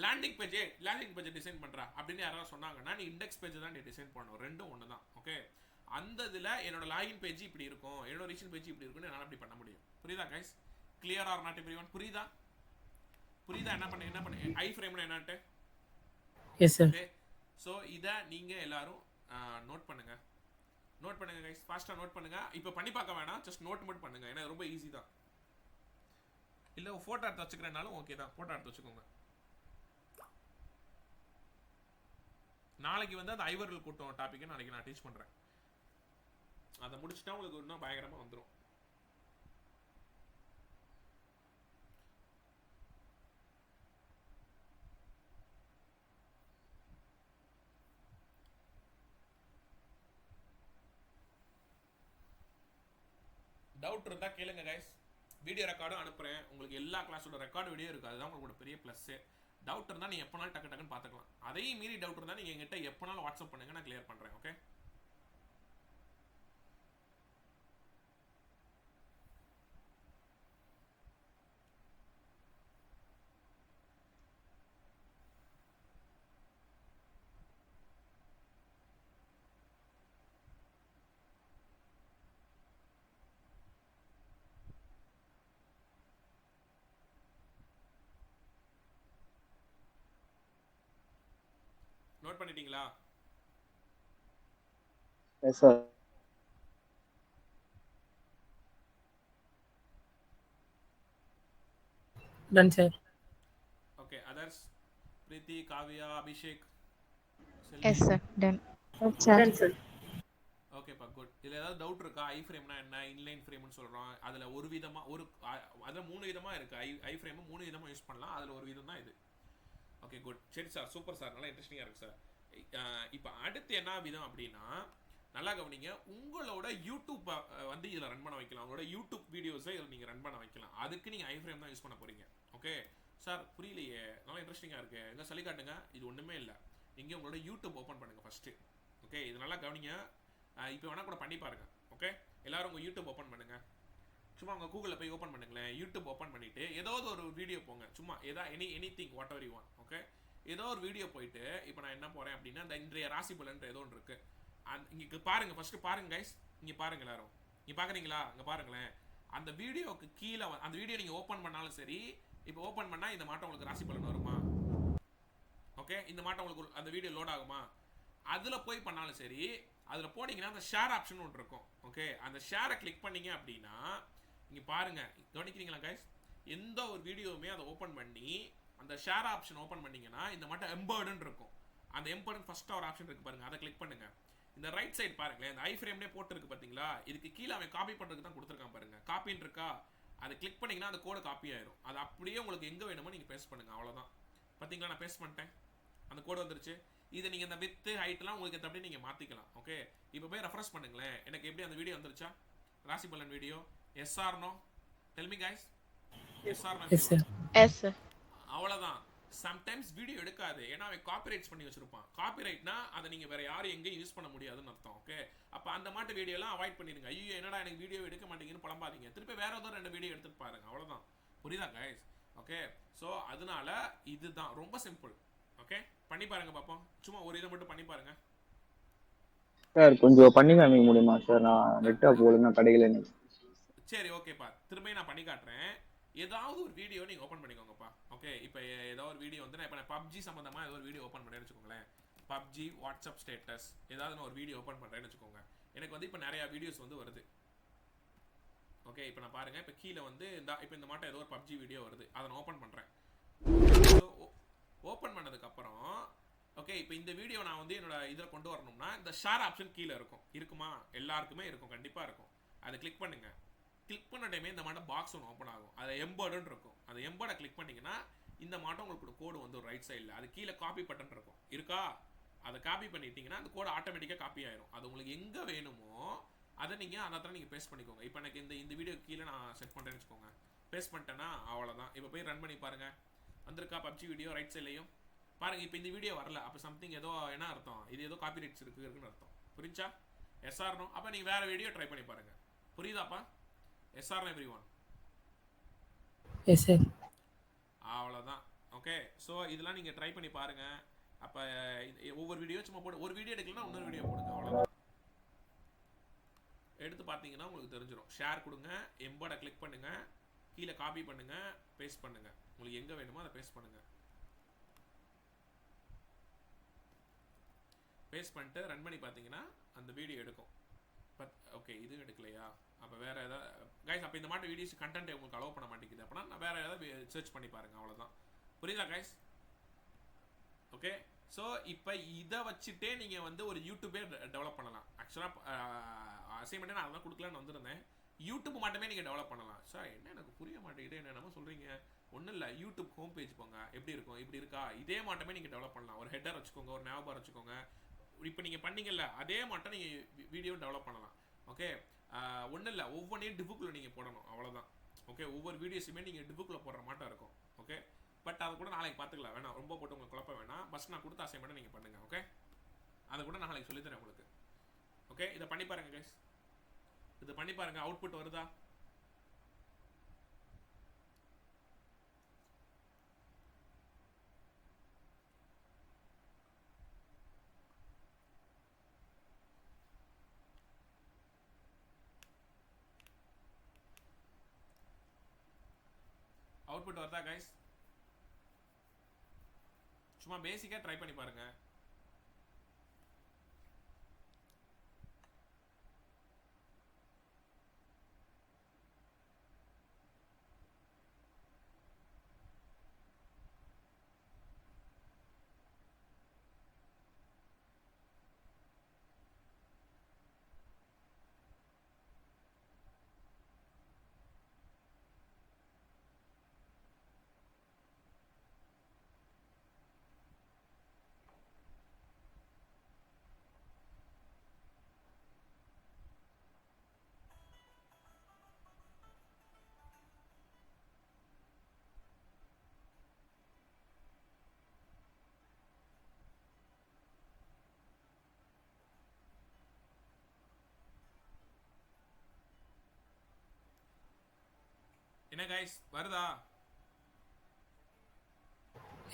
லேண்டிங் பேஜை டிசைன் பண்ணுறா அப்படின்னு யாராவது சொன்னாங்கன்னா நீ இண்டெக்ஸ் பேஜ் தான் நீ டிசைன் பண்ணணும், ரெண்டும் ஒன்று தான். ஓகே, அந்த இதில் என்னோட லாகின் பேஜ் இப்படி இருக்கும், என்னோட ரிஜிஸ்டர் பேஜ் இப்படி இருக்குன்னு என்னால் அப்படி பண்ண முடியும். புரியுதா guys? Clear or not everyone? புரியுதா? என்ன பண்ணு ஐ ஃப்ரேம்னா என்னட்டு? Yes sir. ஸோ இதை நீங்கள் எல்லாரும் நோட் பண்ணுங்க கைஸ், ஃபாஸ்ட்டாக நோட் பண்ணுங்க. இப்போ பண்ணி பார்க்க வேணாம், ஜஸ்ட் நோட் மட்டும் பண்ணுங்க, ஏன்னா ரொம்ப ஈஸி தான். இல்லை ஃபோட்டோ எடுத்து வச்சுக்கிறேனாலும் ஓகே தான், ஃபோட்டோ எடுத்து வச்சுக்கோங்க. நாளைக்கு வந்து அந்த ஐவர்கள் கூட்டம் டாப்பிக்கை நாளைக்கு நான் டீச் பண்ணுறேன். அதை முடிச்சுட்டா உங்களுக்கு இன்னும் பயங்கரமாக வந்துடும். டவுட் இருந்தால் கேளுங்க கைஸ், வீடியோ ரெக்கார்டும் அனுப்புகிறேன் உங்களுக்கு, எல்லா கிளாஸோட ரெக்கார்டு வீடியோ இருக்குது, அதுதான் உங்களுக்கு பெரிய ப்ளஸ்ஸு. டவுட் இருந்தால் நீங்கள் எப்போனாலும் டக்குன்னு பார்த்துக்கலாம். அதையும் மீறி டவுட் இருந்தால் நீங்கள் எங்கிட்ட எப்போனாலும் வாட்ஸ்அப் பண்ணுங்கள், நான் கிளியர் பண்ணுறேன். ஓகே, நோட் பண்ணிட்டீங்களா? Yes sir. Done sir. Okay, others? Preethi, Kavya, Abhishek, Yes, sir. Done. ஓகேப்பா, குட். இதில் ஏதாவது டவுட் இருக்கா? ஐ ஃப்ரேம்னா என்ன, இன்லைன் ஃப்ரேம்னு சொல்கிறோம், அதில் ஒரு விதமாக அதில் 3 விதமாக இருக்குது. ஐ ஃப்ரேமு 3 விதமாக யூஸ் பண்ணலாம், அதில் ஒரு விதம் தான் இது. Okay, good. சரி சார், சூப்பர் சார், நல்லா இன்ட்ரெஸ்டிங்காக இருக்குது சார். இப்போ அடுத்து என்ன விதம் அப்படின்னா, நல்லா கவனிங்க, உங்களோட யூடியூப் வந்து இதில் ரன் பண்ண வைக்கலாம், உங்களோட யூடியூப் வீடியோஸை இதில் நீங்கள் ரன் பண்ண வைக்கலாம். அதுக்கு நீங்கள் ஐ ஃப்ரேம் தான் யூஸ் பண்ண போகிறீங்க. ஓகே சார், புரியலையே, நல்லா இன்ட்ரெஸ்டிங்காக இருக்குது, எங்கே சொல்லி காட்டுங்க. இது ஒன்றுமே இல்லை, நீங்கள் உங்களோட யூடியூப் ஓப்பன் பண்ணுங்கள் ஃபஸ்ட்டு. ஓகே, இது நல்லா கவனிங்க, இப்போ வேணால் கூட பண்ணி பாருங்கள். ஓகே, எல்லோரும் உங்கள் யூடியூப் ஓப்பன் பண்ணுங்கள். சும்மா உங்கள் கூகுளில் போய் ஓப்பன் பண்ணுங்களேன், யூடியூப் ஓப்பன் பண்ணிவிட்டு ஏதாவது ஒரு வீடியோ போங்க, சும்மா any thing what ever you want. Okay, ஏதோ ஒரு வீடியோ போயிட்டு, இப்போ நான் என்ன போகிறேன் அப்படின்னா, இந்த இன்றைய ராசி பலன்ற ஏதோ ஒன்று இருக்குது, இங்கே பாருங்கள், ஃபஸ்ட்டு பாருங்கள் கைஸ், இங்கே பாருங்கள் எல்லாரும், இங்கே பார்க்குறீங்களா? இங்கே பாருங்களேன், அந்த வீடியோவுக்கு கீழே அந்த வீடியோ நீங்கள் ஓப்பன் பண்ணாலும் சரி, இப்போ ஓப்பன் பண்ணால் இந்த மாட்டம் உங்களுக்கு ராசி பலன் வருமா? ஓகே, இந்த மாட்டம் உங்களுக்கு அந்த வீடியோ லோட் ஆகுமா? அதில் போய் பண்ணாலும் சரி, அதில் போனீங்கன்னா அந்த ஷேர் ஆப்ஷன் ஒன்று இருக்கும். ஓகே, அந்த ஷேரை கிளிக் பண்ணீங்க அப்படின்னா, இங்கே பாருங்கள், கவனிக்கிறீங்களா கைஸ், எந்த ஒரு வீடியோவுமே அதை ஓப்பன் பண்ணி அந்த ஷேர் ஆப்ஷன் ஓப்பன் பண்ணீங்கன்னா இந்த மட்டும் எம்பர்டுன்னு இருக்கும். அந்த எம்பர்டுன்னு ஃபஸ்ட்டாக ஒரு ஆப்ஷன் இருக்குது பாருங்கள், அதை கிளிக் பண்ணுங்கள். இந்த ரைட் சைடு பாருங்களேன், இந்த ஐ ஃப்ரேம்லேயே போட்டுருக்கு பார்த்தீங்களா, இதுக்கு கீழே அவன் காப்பி பண்ணுறதுக்கு தான் கொடுத்துருக்கான் பாருங்கள், காப்பின்னு இருக்கா, அதை கிளிக் பண்ணிங்கன்னா அந்த கோடு காப்பி ஆயிரும். அது அப்படியே உங்களுக்கு எங்கே வேணுமோ நீங்கள் பேஸ்ட் பண்ணுங்கள், அவ்வளோதான். பார்த்தீங்களா, நான் பேஸ்ட் பண்ணிட்டேன், அந்த கோடு வந்துருச்சு. இதை நீங்கள் இந்த வித்து ஹைட்லாம் உங்களுக்கு ஏற்ற அப்படியே நீங்கள் மாற்றிக்கலாம். ஓகே, இப்போ போய் ரெஃப்ரெஷ் பண்ணுங்களேன், எனக்கு எப்படி அந்த வீடியோ வந்துருச்சா, ராசி பலன் video? Yes or no? Tell me guys, yes or no? Yes, sir. அவ்வளோதான். சம்டைம்ஸ் வீடியோ எடுக்காது, ஏன்னா அவன் காப்பிரைட்ஸ் பண்ணி வச்சிருப்பான். காப்பிரைட்னா அதை நீங்கள் வேற யாரும் எங்கேயும் யூஸ் பண்ண முடியாதுன்னு அர்த்தம். ஓகே, அப்போ அந்த மாட்டு வீடியோலாம் அவாய்ட் பண்ணிடுங்க. ஐயோ என்னடா எனக்கு வீடியோ எடுக்க மாட்டேங்குன்னு புலம்பாதீங்க, திருப்பி வேற ஏதோ 2 வீடியோ எடுத்துட்டு பாருங்க, அவ்வளோதான். புரியுதா கைஸ்? ஓகே, ஸோ அதனால இதுதான் ரொம்ப சிம்பிள். ஓகே, பண்ணி பாருங்க பார்ப்போம், சும்மா ஒரு இதை மட்டும் பண்ணி பாருங்க. சார் கொஞ்சம் பண்ணி காமிக்க முடியுமா சார்? நான் நெட் அப்போ ஒழுங்கா கிடைக்கல எனக்கு. சரி ஓகேப்பா, திரும்ப நான் பண்ணி காட்டுறேன். ஏதாவது ஒரு வீடியோ நீங்கள் ஓப்பன் பண்ணிக்கோங்கப்பா. ஓகே, இப்போ ஏதோ ஒரு வீடியோ வந்து நான் இப்போ பப்ஜி சம்மந்தமாக ஏதோ ஒரு வீடியோ ஓப்பன் பண்ணேன்னு வச்சுக்கோங்களேன். பப்ஜி வாட்ஸ்அப் ஸ்டேட்டஸ் ஏதாவது நான் ஒரு வீடியோ ஓப்பன் பண்ணுறேன்னு வச்சுக்கோங்க. எனக்கு வந்து இப்போ நிறையா வீடியோஸ் வந்து வருது. ஓகே, இப்போ நான் பாருங்கள், இப்போ கீழே வந்து இப்போ இந்த மாட்டம் ஏதோ ஒரு பப்ஜி வீடியோ வருது, அதை நான் ஓப்பன் பண்ணுறேன். ஸோ ஓப்பன் பண்ணதுக்கப்புறம் ஓகே, இப்போ இந்த வீடியோ நான் வந்து என்னோட இதில் கொண்டு வரணும்னா இந்த ஷேர் ஆப்ஷன் கீழே இருக்குமா? எல்லாருக்குமே இருக்கும், கண்டிப்பாக இருக்கும். அதை கிளிக் பண்ணுங்க. கிளிக் பண்ண டைமே இந்த மாட்டம் பாக்ஸ் ஒன்று ஓப்பன் ஆகும். அதை எம்பர்டுன்னு இருக்கும். அந்த எம்பர்டை கிளிக் பண்ணிங்கன்னா இந்த மாட்டம் உங்களுக்கு கோடு வந்து ஒரு ரைட் சைடில் அது கீழே காப்பி பட்டன் இருக்கா? அதை காப்பி பண்ணிட்டீங்கன்னா அந்த கோடு ஆட்டோமேட்டிக்காக காப்பி ஆயிரும். அது உங்களுக்கு எங்கே வேணுமோ அதை நீங்கள் அந்த இடத்துல நீங்கள் பேஸ்ட் பண்ணிக்கோங்க. இப்போ எனக்கு இந்த வீடியோ கீழே நான் செட் பண்ணுறேன்னு வச்சுக்கோங்க. பேஸ்ட் பண்ணிட்டேன்னா அவ்வளோதான். இப்போ போய் ரன் பண்ணி பாருங்கள், வந்திருக்கா பப்ஜி வீடியோ ரைட் சைட்லையும் பாருங்கள். இப்போ இந்த வீடியோ வரல, அப்போ சம்திங் ஏதோ என்ன அர்த்தம், இது ஏதோ காப்பி ரைட்ஸ் இருக்குன்னு அர்த்தம். புரிஞ்சா? எஸ்ஆர்னோ? அப்போ நீங்கள் வேறு வீடியோ ட்ரை பண்ணி பாருங்கள். புரியுதாப்பா? எஸ்ஆர்னோ எவ்ரிஒன்? Yes sir. அவ்வளோதான். ஓகே, ஸோ இதெல்லாம் நீங்கள் ட்ரை பண்ணி பாருங்கள். அப்போ ஒவ்வொரு வீடியோ சும்மா போட்டு ஒரு வீடியோ எடுக்கலன்னா இன்னொரு வீடியோ போடுங்க, அவ்வளோதான். எடுத்து பார்த்தீங்கன்னா உங்களுக்கு தெரிஞ்சிடும். ஷேர் கொடுங்க, எம்பர்டை கிளிக் பண்ணுங்கள், கீழே காப்பி பண்ணுங்கள், பேஸ்ட் பண்ணுங்கள். உங்களுக்கு எங்கே வேணுமோ அதை பேஸ்ட் பண்ணுங்கள். பேஸ்ட் பண்ணிட்டு ரன் பண்ணி பார்த்தீங்கன்னா அந்த வீடியோ எடுக்கும். ஓகே, இது எடுக்கலையா? அப்போ வேறு ஏதாவது கைஸ், அப்போ இந்த மாதிரி வீடியோஸ் கண்டென்ட் உங்களுக்கு அலோவ் பண்ண மாட்டேங்குது அப்படின்னா நான் வேறு ஏதாவது சர்ச் பண்ணி பாருங்கள், அவ்வளோதான். புரியுதா கைஸ்? ஓகே, ஸோ இப்போ இதை வச்சுட்டே நீங்கள் வந்து ஒரு யூடியூபே டெவலப் பண்ணலாம். ஆக்சுவலாக அசைன்மெண்ட்டே நான் அதெல்லாம் கொடுக்கலான்னு வந்திருந்தேன். யூடியூப் மட்டுமே நீங்கள் டெவலப் பண்ணலாம். சார் என்ன எனக்கு புரிய மாட்டேங்குது, என்னென்னமோ சொல்கிறீங்க. ஒன்றும் இல்லை, யூடியூப் ஹோம் பேஜ் போங்க, எப்படி இருக்கும், இப்படி இருக்கா, இதே மாட்டமே நீங்கள் டெவலப் பண்ணலாம். ஒரு ஹெட்டர் வச்சுக்கோங்க, ஒரு நேவ் பார் வச்சுக்கோங்க. இப்போ நீங்கள் பண்ணீங்கல்ல அதே மட்டும் நீங்கள் வீடியோ டெவலப் பண்ணலாம். ஓகே, ஒன்றும் இல்லை, ஒவ்வொன்றையும் டிப்புக்குள்ளே நீங்கள் போடணும், அவ்வளோதான். ஓகே, ஒவ்வொரு வீடியோஸுமே நீங்கள் டிப்புக்குள்ளே போடுற மாட்டம் இருக்கும். ஓகே, பட் அதை கூட நாளைக்கு பார்த்துக்கலாம், வேணாம் ரொம்ப போட்டு உங்களுக்கு குழப்ப வேணாம். ஃபஸ்ட் நான் கொடுத்த அசைன்மெண்ட்டை நீங்கள் பண்ணுங்கள். ஓகே, அதை கூட நான் நாளைக்கு சொல்லித்தரேன் உங்களுக்கு. ஓகே, இதை பண்ணி பாருங்கள் கைஸ், இது பண்ணி பாருங்கள். அவுட்புட் வருதா? அவுட்புட் வருதா கைஸ்? சும்மா பேசிக்காக ட்ரை பண்ணி பாருங்க. என்ன கைஸ், வருதா?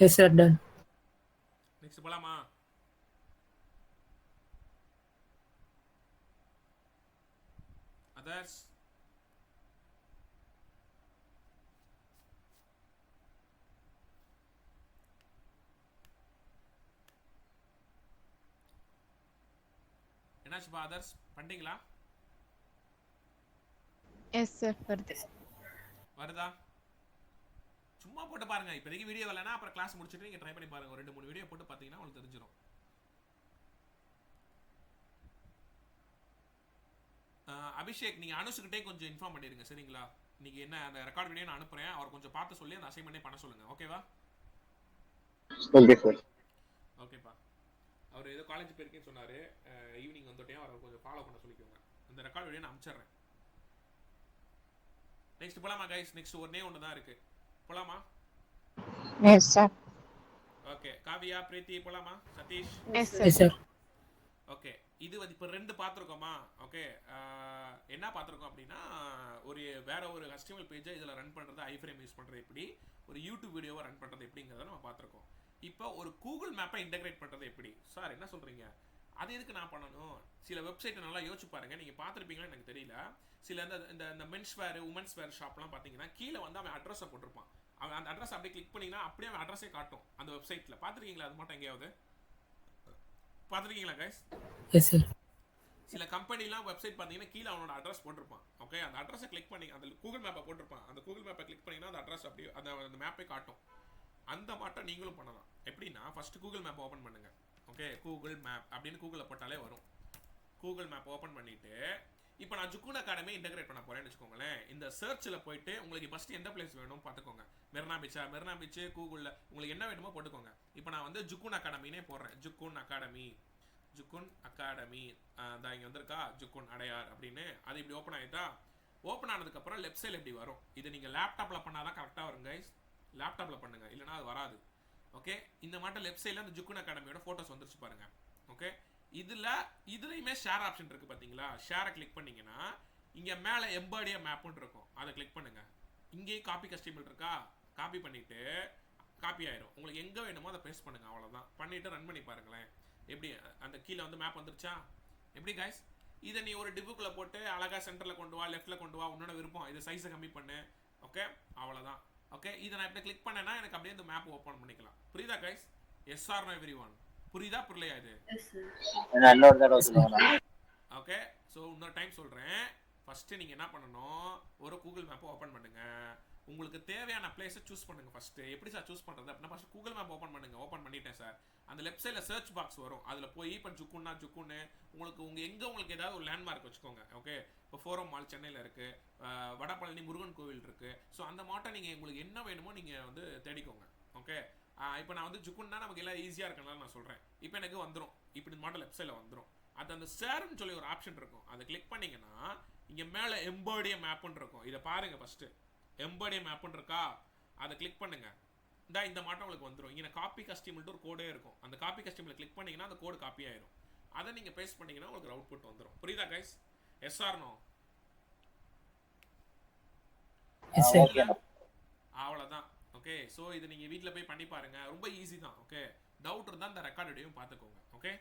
Yes sir, done. நெக்ஸ்ட் போலாமா? அதர்ஸ்? என்னாச்சுப்பா அதர்ஸ், பண்ணிட்டீங்களா? எஸ் சார், வருது. வருதா? சும்மா போட்டு பாருங்க. இப்போதைக்கு வீடியோ வரலன்னா அப்புறம் கிளாஸ் முடிச்சுட்டு நீங்கள் ட்ரை பண்ணி பாருங்க. ஒரு 2-3 வீடியோ போட்டு பார்த்தீங்கன்னா உங்களுக்கு தெரிஞ்சிடும். அபிஷேக், நீங்கள் அனுசுக்கிட்டே கொஞ்சம் இன்ஃபார்ம் பண்ணிடுங்க, சரிங்களா? இன்னைக்கு என்ன அந்த ரெக்கார்ட் வீடியோ நான் அனுப்புகிறேன், அவர் கொஞ்சம் பார்த்து சொல்லி அந்த அசைன்மெண்ட்டே பண்ண சொல்லுங்கள். ஓகேவா? Okay sir. ஓகேப்பா. அவர் ஏதோ காலேஜ் போயிருக்கேன்னு சொன்னார், ஈவினிங் வந்துட்டேன், அவரை கொஞ்சம் ஃபாலோ பண்ண சொல்லிக்கோங்க. அந்த ரெக்கார்ட் வீடியோ நான் அனுப்பிச்சிடுறேன். நெக்ஸ்ட் போலாமா கைஸ்? நெக்ஸ்ட் ஒன்னே ஒன்று தான் இருக்கு, போலாமா? Yes sir. Okay, Kavya, Preethi போலாமா? Sathish? Yes yes sir. Sir. Okay, இது வந்து இப்போ 2 பார்த்துருக்கோமா? ஓகே, என்ன பார்த்துருக்கோம் அப்படின்னா வேற ஒரு HTML பேஜை இதில் ரன் பண்ணுறது, ஐஃப்ரேம் யூஸ் பண்ணுறது எப்படி, ஒரு யூடியூப் வீடியோவை ரன் பண்ணுறது எப்படிங்கிறத நம்ம பார்த்துருக்கோம். இப்போ ஒரு கூகுள் மேப்பை இன்டெகிரேட் பண்ணுறது எப்படி? சார் என்ன சொல்கிறீங்க? அது எதுக்கு நான் பண்ணணும்? சில வெப்சைட்டை நல்லா யோசிச்சு பாருங்க, நீங்க பார்த்துருப்பீங்களா எனக்கு தெரியல. சில இந்த மென்ஸ் வேர் உமன்ஸ் வேர் ஷாப்லாம் பார்த்தீங்கன்னா கீழே வந்து அவன் அட்ரஸை போட்டிருப்பான். அவன் அந்த அட்ரஸ் அப்படியே கிளிக் பண்ணிங்கன்னா அப்படியே அவன் அட்ரஸே காட்டும் அந்த வெப்சைட்டில். பார்த்துருக்கீங்களா அது மட்டும் எங்கேயாவது பார்த்துருக்கீங்களா கைஸ்? Yes, sir. சில கம்பெனிலாம் வெப்சைட் பார்த்தீங்கன்னா கீழே அவனோட அட்ரஸ் போட்டிருப்பான். ஓகே, அந்த அட்ரஸை கிளிக் பண்ணி அந்த கூகுள் மேப்பை போட்டிருப்பான். அந்த கூகுள் மேப்பை கிளிக் பண்ணிங்கன்னா அந்த அட்ரஸ் அப்படியே அந்த மேப்பை காட்டும். அந்த மாட்டம் நீங்களும் பண்ணலாம். எப்படின்னா ஃபர்ஸ்ட் கூகுள் மேப் ஓப்பன் பண்ணுங்க. ஓகே, கூகுள் மேப் அப்படின்னு கூகுளில் போட்டாலே வரும். கூகுள் மேப் ஓப்பன் பண்ணிட்டு இப்போ நான் ஜுக்கூன் அகாடமி இன்டகிரேட் பண்ண போறேன்னு வச்சுக்கோங்களேன். இந்த சர்ச்சில் போயிட்டு உங்களுக்கு ஃபர்ஸ்ட் எந்த பிளேஸ் வேணும் பார்த்துக்கோங்க. மெரினா பீச் கூகுளில் உங்களுக்கு என்ன வேணுமோ போட்டுக்கோங்க. இப்போ நான் வந்து ஜுக்கூன் அகாடமினே போடுறேன். ஜுக்கூன் அகாடமி தான் இங்கே வந்திருக்கா, ஜுக்கூன் அடையார் அப்படின்னு. அது இப்படி ஓப்பன் ஆகிட்டா, ஓப்பன் ஆனதுக்கப்புறம் லெஃப்ட் சைடில் இப்படி வரும். இது நீங்கள் லேப்டாப்பில் பண்ணால் தான் கரெக்டாக வரும் கைஸ். லேப்டாப்பில் பண்ணுங்க, இல்லைனா அது வராது. ஓகே, இந்த மாட்டம் லெஃப்ட் சைடில் அந்த ஜுக்கூன் அகாடமியோட ஃபோட்டோஸ் வந்துருச்சு பாருங்க. ஓகே, இதுலையுமே ஷேர் ஆப்ஷன் இருக்குது பார்த்தீங்களா? ஷேரை கிளிக் பண்ணிங்கன்னா இங்கே மேலே எம்பாடியா மேப்புன்னு இருக்கும், அதை கிளிக் பண்ணுங்கள். இங்கேயும் காப்பி கஸ்டமர் இருக்கா, காப்பி பண்ணிவிட்டு காப்பி ஆயிரும். உங்களுக்கு எங்கே வேணுமோ அதை பேஸ்ட் பண்ணுங்கள், அவ்வளோதான். பண்ணிவிட்டு ரன் பண்ணி பாருங்களேன். எப்படி அந்த கீழே வந்து மேப் வந்துருச்சா? எப்படி கைஸ்? இதை நீ ஒரு டிப்புக்குள்ளே போட்டு அழகாக சென்டரில் கொண்டு வா, லெஃப்ட்டில் கொண்டு வா, உன்னோட விருப்பம். இது சைஸை கம்மி பண்ணு. ஓகே, அவ்வளோதான். ஓகே, இதை நான் இப்படி கிளிக் பண்ணேன்னா எனக்கு அப்படியே இந்த மேப் ஓப்பன் பண்ணிக்கலாம். புரியுதா guys? Yes or no everyone? புரியுதா புரியலையா இது? ஓகே, ஸோ இன்னொரு டைம் சொல்கிறேன். ஃபஸ்ட்டு நீங்கள் என்ன பண்ணணும், ஒரு கூகுள் மேப்பை ஓப்பன் பண்ணுங்கள். உங்களுக்கு தேவையான பிளேஸை சூஸ் பண்ணுங்கள் ஃபஸ்ட்டு. எப்படி சார் சூஸ் பண்ணுறது அப்படின்னா, ஃபஸ்ட்டு கூகுள் மேப் ஓப்பன் பண்ணுங்கள். ஓப்பன் பண்ணிட்டேன் சார். அந்த லெஃப்ட் சைடில் சர்ச் பாக்ஸ் வரும், அதில் போய் இப்போ ஜுக்குன்னு உங்களுக்கு எங்கே உங்களுக்கு ஏதாவது ஒரு லேண்ட்மார்க் வச்சுக்கோங்க. ஓகே, இப்போ ஃபோரம் மால் சென்னையில் இருக்குது, வடபழனி முருகன் கோவில் இருக்குது. ஸோ அந்த மாட்டம் நீங்கள் உங்களுக்கு என்ன வேணுமோ நீங்கள் வந்து தேடிக்கோங்க. ஓகே, இப்போ நான் வந்து ஜுக்குன்னா நமக்கு எல்லாம் ஈஸியாக இருக்கனால நான் சொல்கிறேன். இப்போ எனக்கு வந்துடும், இப்படி மாட்டம் லெஃப்ட் சைடில் வந்துடும். அது அந்த ஷேர்னு சொல்லி ஒரு ஆப்ஷன் இருக்கும், அதை கிளிக் பண்ணிங்கன்னா இங்கே மேலே எம்பாடியா மேப்புன்னு இருக்கும். இதை பாருங்கள் ஃபஸ்ட்டு. எம்பாடியா மேப்புன்னு இருக்கா, அதை கிளிக் பண்ணுங்கள். இந்த மாட்டம் உங்களுக்கு வந்துடும். இங்கே காப்பி கஸ்டமர்ட்டு ஒரு கோடே இருக்கும். அந்த காப்பி கஸ்டமரில் கிளிக் பண்ணிங்கன்னா அந்த கோடு காப்பி ஆயிரும். அதை நீங்கள் பேஸ்ட் பண்ணிங்கன்னா உங்களுக்கு அவுட்புட் வந்துடும். புரியுதா கைஸ்? Yes or no? அவ்வளோதான். ஓகே, ஸோ இது நீங்கள் வீட்டில் போய் பண்ணி பாருங்கள், ரொம்ப ஈஸி தான். ஓகே, டவுட் இருந்தால் இந்த ரெக்கார்ட் வீடியோவும் பார்த்துக்கோங்க. Okay,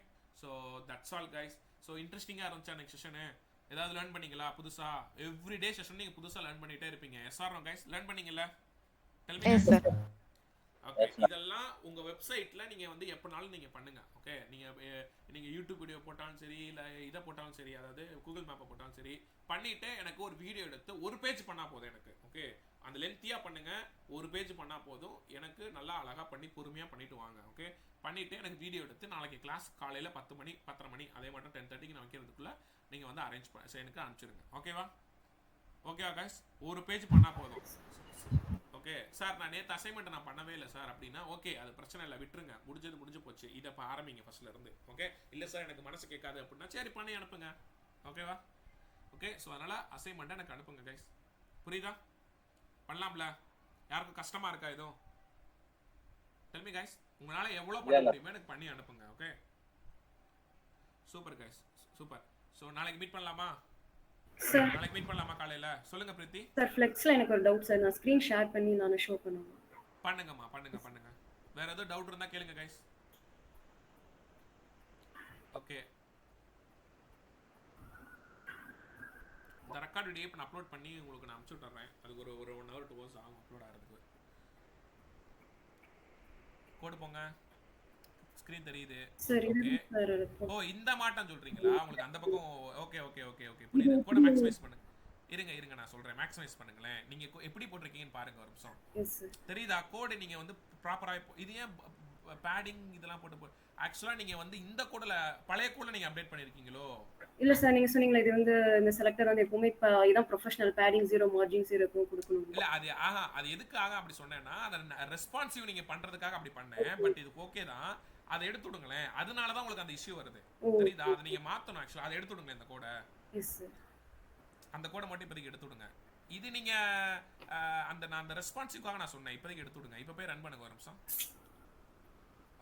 so that's all guys. So இன்ட்ரெஸ்டிங்காக இருந்துச்சா நெக்ஸ்ட் செஷனு? ஏதாவது லேர்ன் பண்ணிங்களா புதுசாக? எவ்ரிடே செஷன் நீங்கள் புதுசாக லேர்ன் பண்ணிகிட்டே இருப்பீங்க. Yes or no guys? Learn பண்ணீங்களா? Yes sir. ஓகே, இதெல்லாம் உங்கள் வெப்சைட்டில் நீங்கள் வந்து எப்போனாலும் நீங்கள் பண்ணுங்கள். ஓகே, நீங்கள் யூடியூப் வீடியோ போட்டாலும் சரி, இல்லை இதை போட்டாலும் சரி, அதாவது கூகுள் மேப்பை போட்டாலும் சரி, பண்ணிவிட்டு எனக்கு ஒரு வீடியோ எடுத்து ஒரு பேஜ் பண்ணால் போதும் எனக்கு. ஓகே, அந்த லென்த்தியாக பண்ணுங்கள், ஒரு பேஜ் பண்ணால் போதும். எனக்கு நல்லா அழகாக பண்ணி பொறுமையாக பண்ணிவிட்டு வாங்க. ஓகே, பண்ணிவிட்டு எனக்கு வீடியோ எடுத்து நாளைக்கு கிளாஸ் காலையில் 10 மணி 10:30 மணி அதே மட்டும் 10:30க்கு நான் வைக்கிறதுக்குள்ளே நீங்கள் வந்து அரேஞ்ச் பண்ண எனக்கு அனுப்பிச்சிடுங்க. ஓகேவா? ஓகேவா கைஸ்? ஒரு பேஜ் பண்ணால் போதும். ஓகே சார், நான் நேற்று அசைன்மெண்ட் நான் பண்ணவே இல்லை சார் அப்படின்னா, ஓகே அது பிரச்சனை இல்லை, விட்டுருங்க. முடிஞ்சு போச்சு. இதை இப்போ ஆரம்பிங்க ஃபர்ஸ்ட்ல இருந்து. ஓகே, இல்லை சார் எனக்கு மனசு கேட்காது அப்படின்னா சரி பண்ணி அனுப்புங்க. ஓகேவா? ஓகே, ஸோ அதனால் அசைன்மெண்ட்டை எனக்கு அனுப்புங்க கைஸ். புரியுதா? பண்ணலாம்ல? யாருக்கும் கஷ்டமாக இருக்கா எதுவும்? டெல் மீ கைஸ், உங்களால் எவ்வளோ பண்ண முடியுமோ எனக்கு பண்ணி அனுப்புங்க. Okay, super guys, super. So நாளைக்கு மீட் பண்ணலாமா? சார் நாளைக்கு மீட் பண்ணலாமா காலையில்? சொல்லுங்கள் பிரீத்தி. சார், ஃப்ளெக்ஸில் எனக்கு ஒரு டவுட் சார். நான் ஸ்க்ரீன் ஷேர் பண்ணி நான் ஷோ பண்ணுவேன். பண்ணுங்கம்மா, பண்ணுங்க. வேற ஏதாவது டவுட் இருந்தால் கேளுங்க கைஸ். ஓகே, இந்த ரெக்கார்ட் வீடியோ இப்போ நான் அப்லோட் பண்ணி உங்களுக்கு நான் அனுப்பிச்சு விட்டுறேன். அதுக்கு ஒரு 1 hour 2 hours ஆகும் அப்லோட் ஆகிறதுக்கு. கோடு போங்க, ஸ்க்ரீன் தெரியுது. ஓகே, ஓ இந்த மாட்டம் சொல்றீங்களா? உங்களுக்கு அந்த பக்கம். ஓகே புரியுது. கோட மேக்ஸிமைஸ் பண்ணுங்க. இருங்க நான் சொல்றேன். மேக்ஸிமைஸ் பண்ணுங்களேன். நீங்க எப்படி போட்டிருக்கீங்கன்னு பாருங்க ஒரு நிமிஷம். தெரியுதா கோடு? நீங்க வந்து ப்ராப்பரா இது ஏன் பேடிங் இதெல்லாம் போட்டு ஆக்சுவலா நீங்க வந்து இந்த கோட்ல பழைய கோட்ல நீங்க அப்டேட் பண்ணிருக்கீங்களோ? இல்ல சார், நீங்க சொன்னீங்களா இது வந்து இந்த செலக்டர் வந்து எப்பவுமே இதான் ப்ரொஃபஷனல் பேடிங் 0 மார்ஜின் 0 கொடுக்கணும். இல்ல அது எதுக்காக அப்படி சொன்னேன்னா, அத ரெஸ்பான்சிவ் நீங்க பண்றதுக்காக அப்படி பண்ணேன். பட் இது ஓகே தான். அதை எடுத்து விடுங்களேன். அதனால தான் உங்களுக்கு அந்த இஷ்யூ வருது. தெரியுதா? அதை நீங்க மாத்தணும். ஆக்சுவலா அதை எடுத்து விடுங்க. இந்த கோடை, எஸ் சார், அந்த கோடை மட்டும் இப்போதைக்கு எடுத்து விடுங்க. இது நீங்க நான் அந்த ரெஸ்பான்சிவ்காக நான் சொன்னேன். இப்போதைக்கு எடுத்து விடுங்க. இப்போ போய் ரன் பண்ணுங்க ஒரு நிமிஷம்.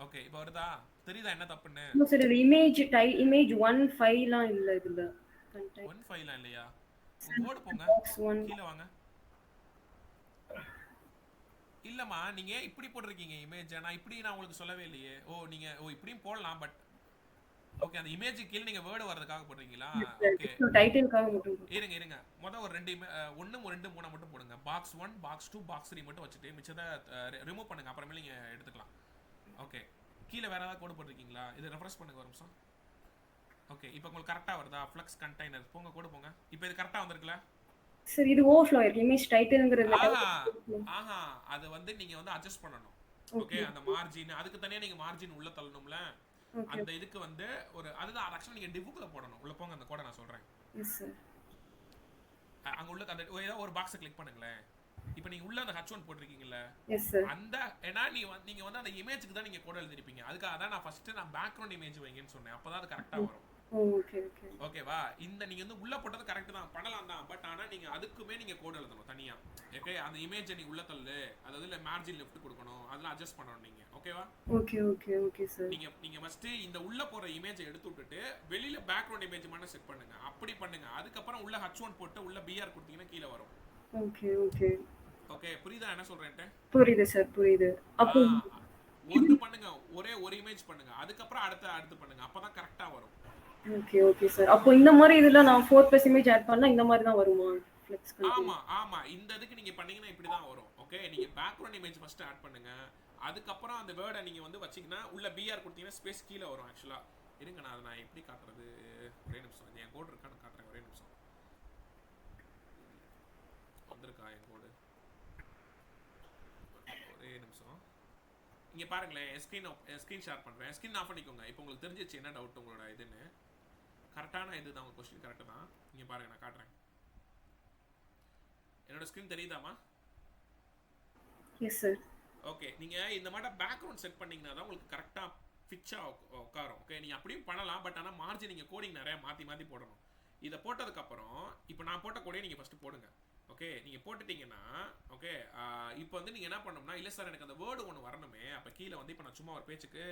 ஓகே, இப்போ வருதா? தெரியுதா என்ன தப்புன்னு? சார் இது இமேஜ் 1 ஃபைல்லாம் இல்ல இதுல. 1 ஃபைல்லாம் இல்லையா? கோட் போங்க, கீழ வாங்க. இல்லம்மா, நீங்க இப்படி போட்டுருக்கீங்க இமேஜ். நான் உங்களுக்கு சொல்லவே இல்லையே. நீங்க இப்படியும் போடலாம். பட் ஓகே, அந்த இமேஜ் கீழ நீங்க வேர்ட் வரதுக்காக போடுறீங்களா? ஓகே, டைட்டிலுக்காக மட்டும் இருங்க. ஒரு 2 1 2 3 மட்டும் போடுங்க. பாக்ஸ் 1 பாக்ஸ் 2 பாக்ஸ் 3 மட்டும் வச்சுட்டு மிச்சத ரிமூவ் பண்ணுங்க. அப்புறமேல நீங்க எடுத்துக்கலாம். ஓகே, கீழ வேற ஏதாவது கோட் போட்டுருக்கீங்களா? இது ரெஃப்ரெஷ் பண்ணுங்க ஒரு நிமிஷம். ஓகே, இப்போ உங்களுக்கு கரெக்ட்டா வருதா? ஃப்ளக்ஸ் கண்டெய்னர் போங்க, கோட் போங்க. இப்போ இது கரெக்ட்டா வந்திருக்குல? சார் இது ஓவர்ஃப்ளோ இருக்கு. இமேஜ் டைட்டில்ங்கிறது ஆஹா, அது வந்து நீங்க வந்து அட்ஜஸ்ட் பண்ணனும். ஓகே, அந்த மார்ஜின் அதுக்கு தனியா நீங்க மார்ஜின் உள்ள தள்ளணும்ல. அந்த இதுக்கு வந்து ஒரு அதுதான் ஆக்சுவலா நீங்க டிவ்க்குள்ள போடணும். உள்ள போங்க, அந்த கோட நான் சொல்றேன். Yes sir. அங்க உள்ள அந்த ஏதோ ஒரு பாக்ஸ் கிளிக் பண்ணுங்களேன். இப்போ நீங்க உள்ள அந்த H1 போட்டுருக்கீங்கல்ல, எஸ் சார். அந்த ஏன்னா நீங்க வந்து அந்த இமேஜ்க்கு தான் நீங்க கோட் எழுதிருப்பீங்க. அதுக்காக தான் நான் ஃபர்ஸ்ட் பேக்ரவுண்ட் இமேஜ் வைங்கன்னு சொன்னேன். அப்பதான் அது கரெக்ட்டா வரும். Okay okay. ஓகேவா? இந்த நீங்க வந்து உள்ள போட்டது கரெக்ட் தான், பண்ணலாம் தான். பட் ஆனா நீங்க அதுக்குமே நீங்க கோட் எழுதணும் தனியா. ஓகே, அந்த இமேஜ் நீ உள்ள தள்ளு, அதாவது இல்ல மார்ஜின் லெஃப்ட் கொடுக்கணும், அதெல்லாம் அட்ஜஸ்ட் பண்ணணும் நீங்க. ஓகேவா? Okay okay okay sir. நீங்க ஃபர்ஸ்ட் இந்த உள்ள போற இமேஜை எடுத்து விட்டுட்டு வெளியில பேக்ரவுண்ட் இமேஜ் மட்டும் செட் பண்ணுங்க. அப்படி பண்ணுங்க. அதுக்கு அப்புறம் உள்ள H1 போட்டு உள்ள BR கொடுத்தீங்கன்னா கீழ வரும். Okay okay. ஓகே, புரியுதா என்ன சொல்றேன்ட்டு? புரியுது சார், புரியுது. அப்போ ஒன்னு பண்ணுங்க, ஒரே ஒரு இமேஜ் பண்ணுங்க. அதுக்கு அப்புறம் அடுத்து பண்ணுங்க. அப்பதான் கரெக்ட்டா வரும். Okay okay sir. அப்போ இந்த மாதிரி இதுல நான் 4+ இமேஜ் ஆட் பண்ணா இந்த மாதிரி தான் வருமா? ஃப்ளெக்ஸ் ஆமா, இந்த இதுக்கு நீங்க பண்ணீங்கன்னா இப்படி தான் வரும். ஓகே, நீங்க பேக்ரவுண்ட் இமேஜ் ஃபர்ஸ்ட் ஆட் பண்ணுங்க. அதுக்கு அப்புறம் அந்த வேர்டை நீங்க வந்து வச்சீங்கன்னா உள்ள BR கொடுத்தீங்கன்னா ஸ்பேஸ் கீழ வரும். ஆக்சுவலா இருங்க, நான் எப்படி காட்டுறது? ஒரே நிமிஷம். என் கோட் இருக்கான்னு காட்டுறேன். ஒரே நிமிஷம். வந்திருக்கா என் கோட்? ஒரே நிமிஷம். இங்க பாருங்களேன், ஸ்கிரீன் ஷேர் பண்றேன். ஸ்கிரீன் ஆஃப் பண்ணிக்கோங்க. இப்போ உங்களுக்கு தெரிஞ்சிச்சு என்ன டவுட் உங்களோட இதுன்னு. கரெக்டான இதுதான், உங்க क्वेश्चन கரெக்ட் தான். இங்க பாருங்க, நான் காட்டுறேன். என்னோட ஸ்கிரீன் தெரியுதாமா? Yes sir. ஓகே, நீங்க இந்த மாதிரி பேக்ரவுண்ட் செட் பண்ணீங்கன்னா தான் உங்களுக்கு கரெக்டா ஃபிக்ஸா உட்காரும். ஓகே, நீங்க அப்படியும் பண்ணலாம். பட் ஆனா மார்ஜின் நீங்க கோடிங் நிறைய மாத்தி போடணும். இதை போட்டதுக்கு அப்புறம் இப்போ நான் போட்ட கோடே நீங்க ஃபர்ஸ்ட் போடுங்க. ஓகே, நீங்க போட்டுட்டீங்கன்னா ஓகே, இப்போ வந்து நீங்க என்ன பண்ணணும்னா, இல்ல சார் எனக்கு அந்த வேர்டு ஒன்று வரணுமே. அப்போ கீழே வந்து இப்போ நான் சும்மா ஒரு பேஜுக்கு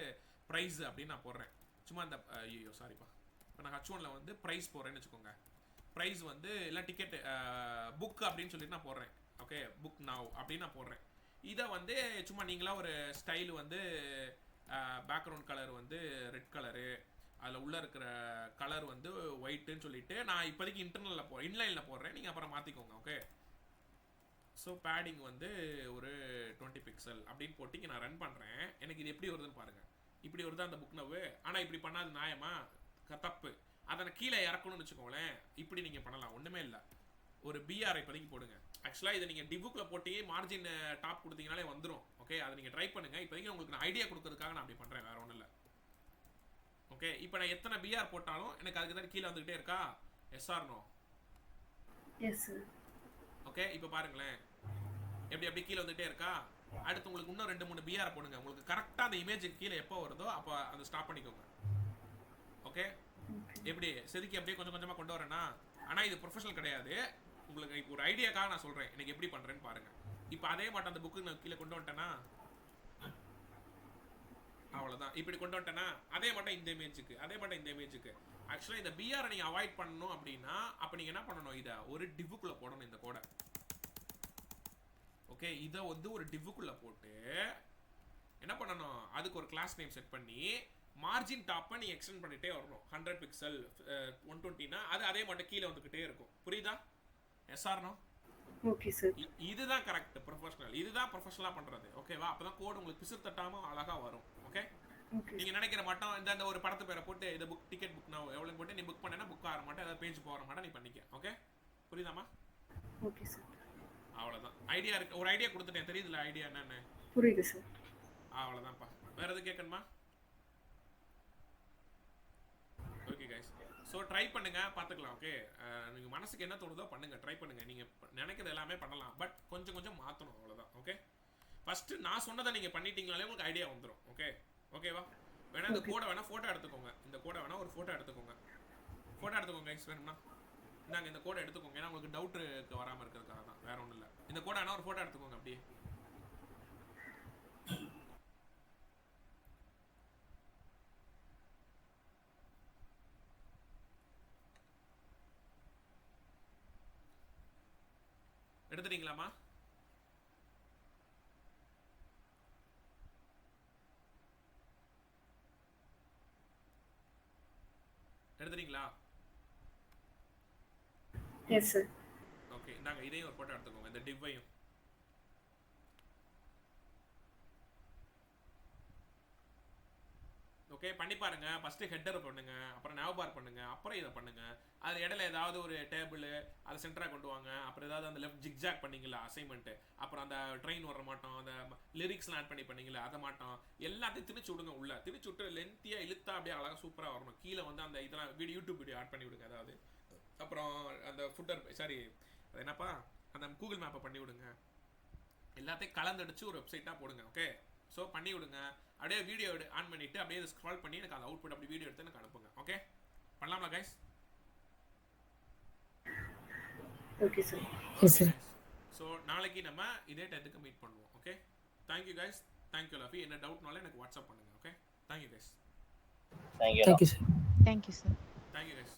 ப்ரைஸ் அப்படின்னு நான் போடுறேன். சும்மா அந்த ஐயோ சாரிப்பா, இப்போ நான் H1ல வந்து ப்ரைஸ் போடுறேன்னு வச்சுக்கோங்க. ப்ரைஸ் வந்து இல்லை டிக்கெட் புக் அப்படின்னு சொல்லிட்டு நான் போடுறேன். ஓகே, புக் நவ் அப்படின்னு நான் போடுறேன். இதை வந்து சும்மா நீங்களா ஒரு ஸ்டைல் வந்து பேக்ரவுண்ட் கலர் வந்து ரெட் கலரு, அதில் உள்ள இருக்கிற கலர் வந்து ஒயிட்டுன்னு சொல்லிட்டு நான் இப்போதைக்கு இன்லைனில் போடுறேன். நீங்கள் அப்புறம் மாற்றிக்கோங்க. ஓகே, ஸோ பேடிங் வந்து ஒரு 20 பிக்சல் அப்படின்னு போட்டிங்க. நான் ரன் பண்ணுறேன். எனக்கு இது எப்படி வருதுன்னு பாருங்கள். இப்படி வருது அந்த புக் நவ்வு. ஆனால் இப்படி பண்ணாது நியாயமா? தப்பு. அதை நான் கீழே இறக்கணும்னு வச்சுக்கோங்களேன். இப்படி நீங்கள் பண்ணலாம், ஒன்றுமே இல்லை. ஒரு BR இப்போதைக்கு போடுங்க. ஆக்சுவலாக இதை நீங்கள் டிபுக்கில் போட்டு மார்ஜின் டாப் கொடுத்தீங்கனாலே வந்துடும். ஓகே, அதை நீங்கள் ட்ரை பண்ணுங்கள். இப்போதைக்கு உங்களுக்கு நான் ஐடியா கொடுக்கறதுக்காக நான் அப்படி பண்ணுறேன், வேறு ஒன்றும் இல்லை. ஓகே, இப்போ நான் எத்தனை BR போட்டாலும் எனக்கு அதுக்கு தான் கீழே வந்துகிட்டே இருக்கா? Yes or no? Yes sir. Okay, இப்போ பாருங்களேன், எப்படி கீழே வந்துகிட்டே இருக்கா? அடுத்து உங்களுக்கு இன்னும் 2-3 BR போடுங்க. உங்களுக்கு கரெக்டாக அந்த இமேஜுக்கு கீழே எப்போ வருதோ அப்போ அதை ஸ்டாப் பண்ணிக்கோங்க. ஓகே, எப்படி செதுக்கி அப்படியே கொஞ்சம் கொஞ்சமாக கொண்டு வரேன்னா, ஆனால் இது ப்ரொஃபஷனல் கிடையாது. உங்களுக்கு இப்போ ஒரு ஐடியாக்காக நான் சொல்கிறேன், எனக்கு எப்படி பண்ணுறேன்னு பாருங்கள். இப்போ அதே மாட்டம் அந்த புக்கு நான் கீழே கொண்டு வந்துட்டேன்னா, அவ்வளோதான். இப்படி கொண்டு வந்துட்டேன்னா அதே மாட்டம் இந்த இமேஜுக்கு ஆக்சுவலாக இந்த BR நீங்கள் அவாய்ட் பண்ணணும் அப்படின்னா அப்போ நீங்கள் என்ன பண்ணணும், இதை ஒரு டிவ்வுக்குள்ளே போடணும். இந்த கோடை ஓகே, இதை வந்து ஒரு டிவ்வுக்குள்ளே போட்டு என்ன பண்ணணும், அதுக்கு ஒரு கிளாஸ் நேம் செட் பண்ணி மார்ஜின் டாப்பை நீ எக்ஸ்டெண்ட் பண்ணிட்டே வரணும். 100 பிக்சல் 120னா அது அதே மட்டும் கீழே வந்துக்கிட்டே இருக்கும். புரியுதா? எஸ்ஆர்னோ? Okay sir. இதுதான் கரெக்ட் ப்ரொஃபஷனல். இதுதான் ப்ரொஃபஷனலாக பண்ணுறது. ஓகேவா? அப்போ தான் கோடு உங்களுக்கு பிசுறு தட்டாமல் அழகாக வரும். ஓகே, நீங்கள் நினைக்கிற மாட்டோம் இந்த ஒரு படத்து பேரை போட்டு இதை புக் டிக்கெட் புக் நான் எவ்வளோ போட்டு நீ புக் பண்ணேன்னா புக் ஆகிற மாட்டேன், ஏதாவது பேஜ் போகிற மாட்டேன், நீ பண்ணிக்க. ஓகே, புரியுதாமா? Okay sir. அவ்வளோதான். ஐடியா இருக்கு, ஒரு ஐடியா கொடுத்துட்டேன். தெரியுதுல ஐடியா என்னன்னு? புரியுது சார். அவ்வளோதான்ப்பா. வேறு எதுவும் கேட்கணுமா? ஓகே கைஸ், ஸோ ட்ரை பண்ணுங்க, பார்த்துக்கலாம். ஓகே, நீங்கள் மனசுக்கு என்ன தோணுதோ பண்ணுங்க, ட்ரை பண்ணுங்க. நீங்கள் நினைக்கிறது எல்லாமே பண்ணலாம், பட் கொஞ்சம் கொஞ்சம் மாற்றணும், அவ்வளோதான். ஓகே, ஃபஸ்ட்டு நான் சொன்னதை நீங்கள் பண்ணிட்டீங்கனாலே உங்களுக்கு ஐடியா வந்துடும். ஓகேவா? வேணா இந்த கோடை வேணா ஃபோட்டோ எடுத்துக்கோங்க. இந்த கோடை வேணா ஒரு ஃபோட்டோ எடுத்துக்கோங்க. கைஸ் வேணும்னா நாங்கள் இந்த கோடை எடுத்துக்கோங்க. ஏன்னா உங்களுக்கு டவுட்டுக்கு வராமல் இருக்கிறதுக்காக தான், வேற ஒன்றும் இல்லை. இந்த கோடை வேணா ஒரு ஃபோட்டோ எடுத்துக்கோங்க அப்படியே. எடுத்துட்டீங்களாமா? எடுத்துறீங்களா? Yes sir. ஓகே, இந்தாங்க இதையும் ஒரு போட்டோ எடுத்துக்கோங்க, இந்த டிவ்வையும். ஓகே, பண்ணி பாருங்க. ஃபர்ஸ்ட் ஹெட்டர் பண்ணுங்க, அப்புறம் nav bar பண்ணுங்க, அப்புறம் இதை பண்ணுங்க. அது இடையில ஏதாவது ஒரு டேபிள் அதை சென்டரா கொண்டு வாங்க. அப்புறம் ஏதாவது அந்த லெஃப்ட் ஜிக்ஜாக் பண்ணீங்களா அசைன்மெண்ட், அப்புறம் அந்த ட்ரெயின் வர மாட்டோம், அந்த லிரிக்ஸ்லாம் ஆட் பண்ணி பண்ணீங்களா அதை மாட்டோம், எல்லாத்தையும் திணிச்சு விடுங்க உள்ள. திணிச்சு விட்டு லென்த்தியா இழுத்தா அப்படியே அழகா சூப்பரா வரணும். கீழே வந்து அந்த இதெல்லாம் வீடியோ யூடியூப் வீடியோ ஆட் பண்ணி விடுங்க. அதாவது அப்புறம் அந்த ஃபுட்டர் சாரி அது என்னப்பா அந்த கூகுள் மேப்பை பண்ணி விடுங்க. எல்லாத்தையும் கலந்தடிச்சு ஒரு வெப்சைட்டாக போடுங்க. ஓகே, ஸோ பண்ணி விடுங்க. அப்படியே வீடியோ ஆன் பண்ணிட்டு அப்படியே ஸ்க்ரால் பண்ணி எனக்கு அந்த அவுட்புட் அப்படி வீடியோ எடுத்து எனக்கு அனுப்புங்க. ஓகே, பண்ணலாமா guys? Okay sir. Yes sir. So நாளைக்கு நம்ம இதே டைத்துக்கு மீட் பண்ணுவோம். Okay, thank you guys. Thank you Luffy. என்ன டவுட்னாலும் எனக்கு வாட்ஸ்அப் பண்ணுங்க. Okay, thank you guys. Thank you. Thank you sir. Thank you sir. Thank you guys.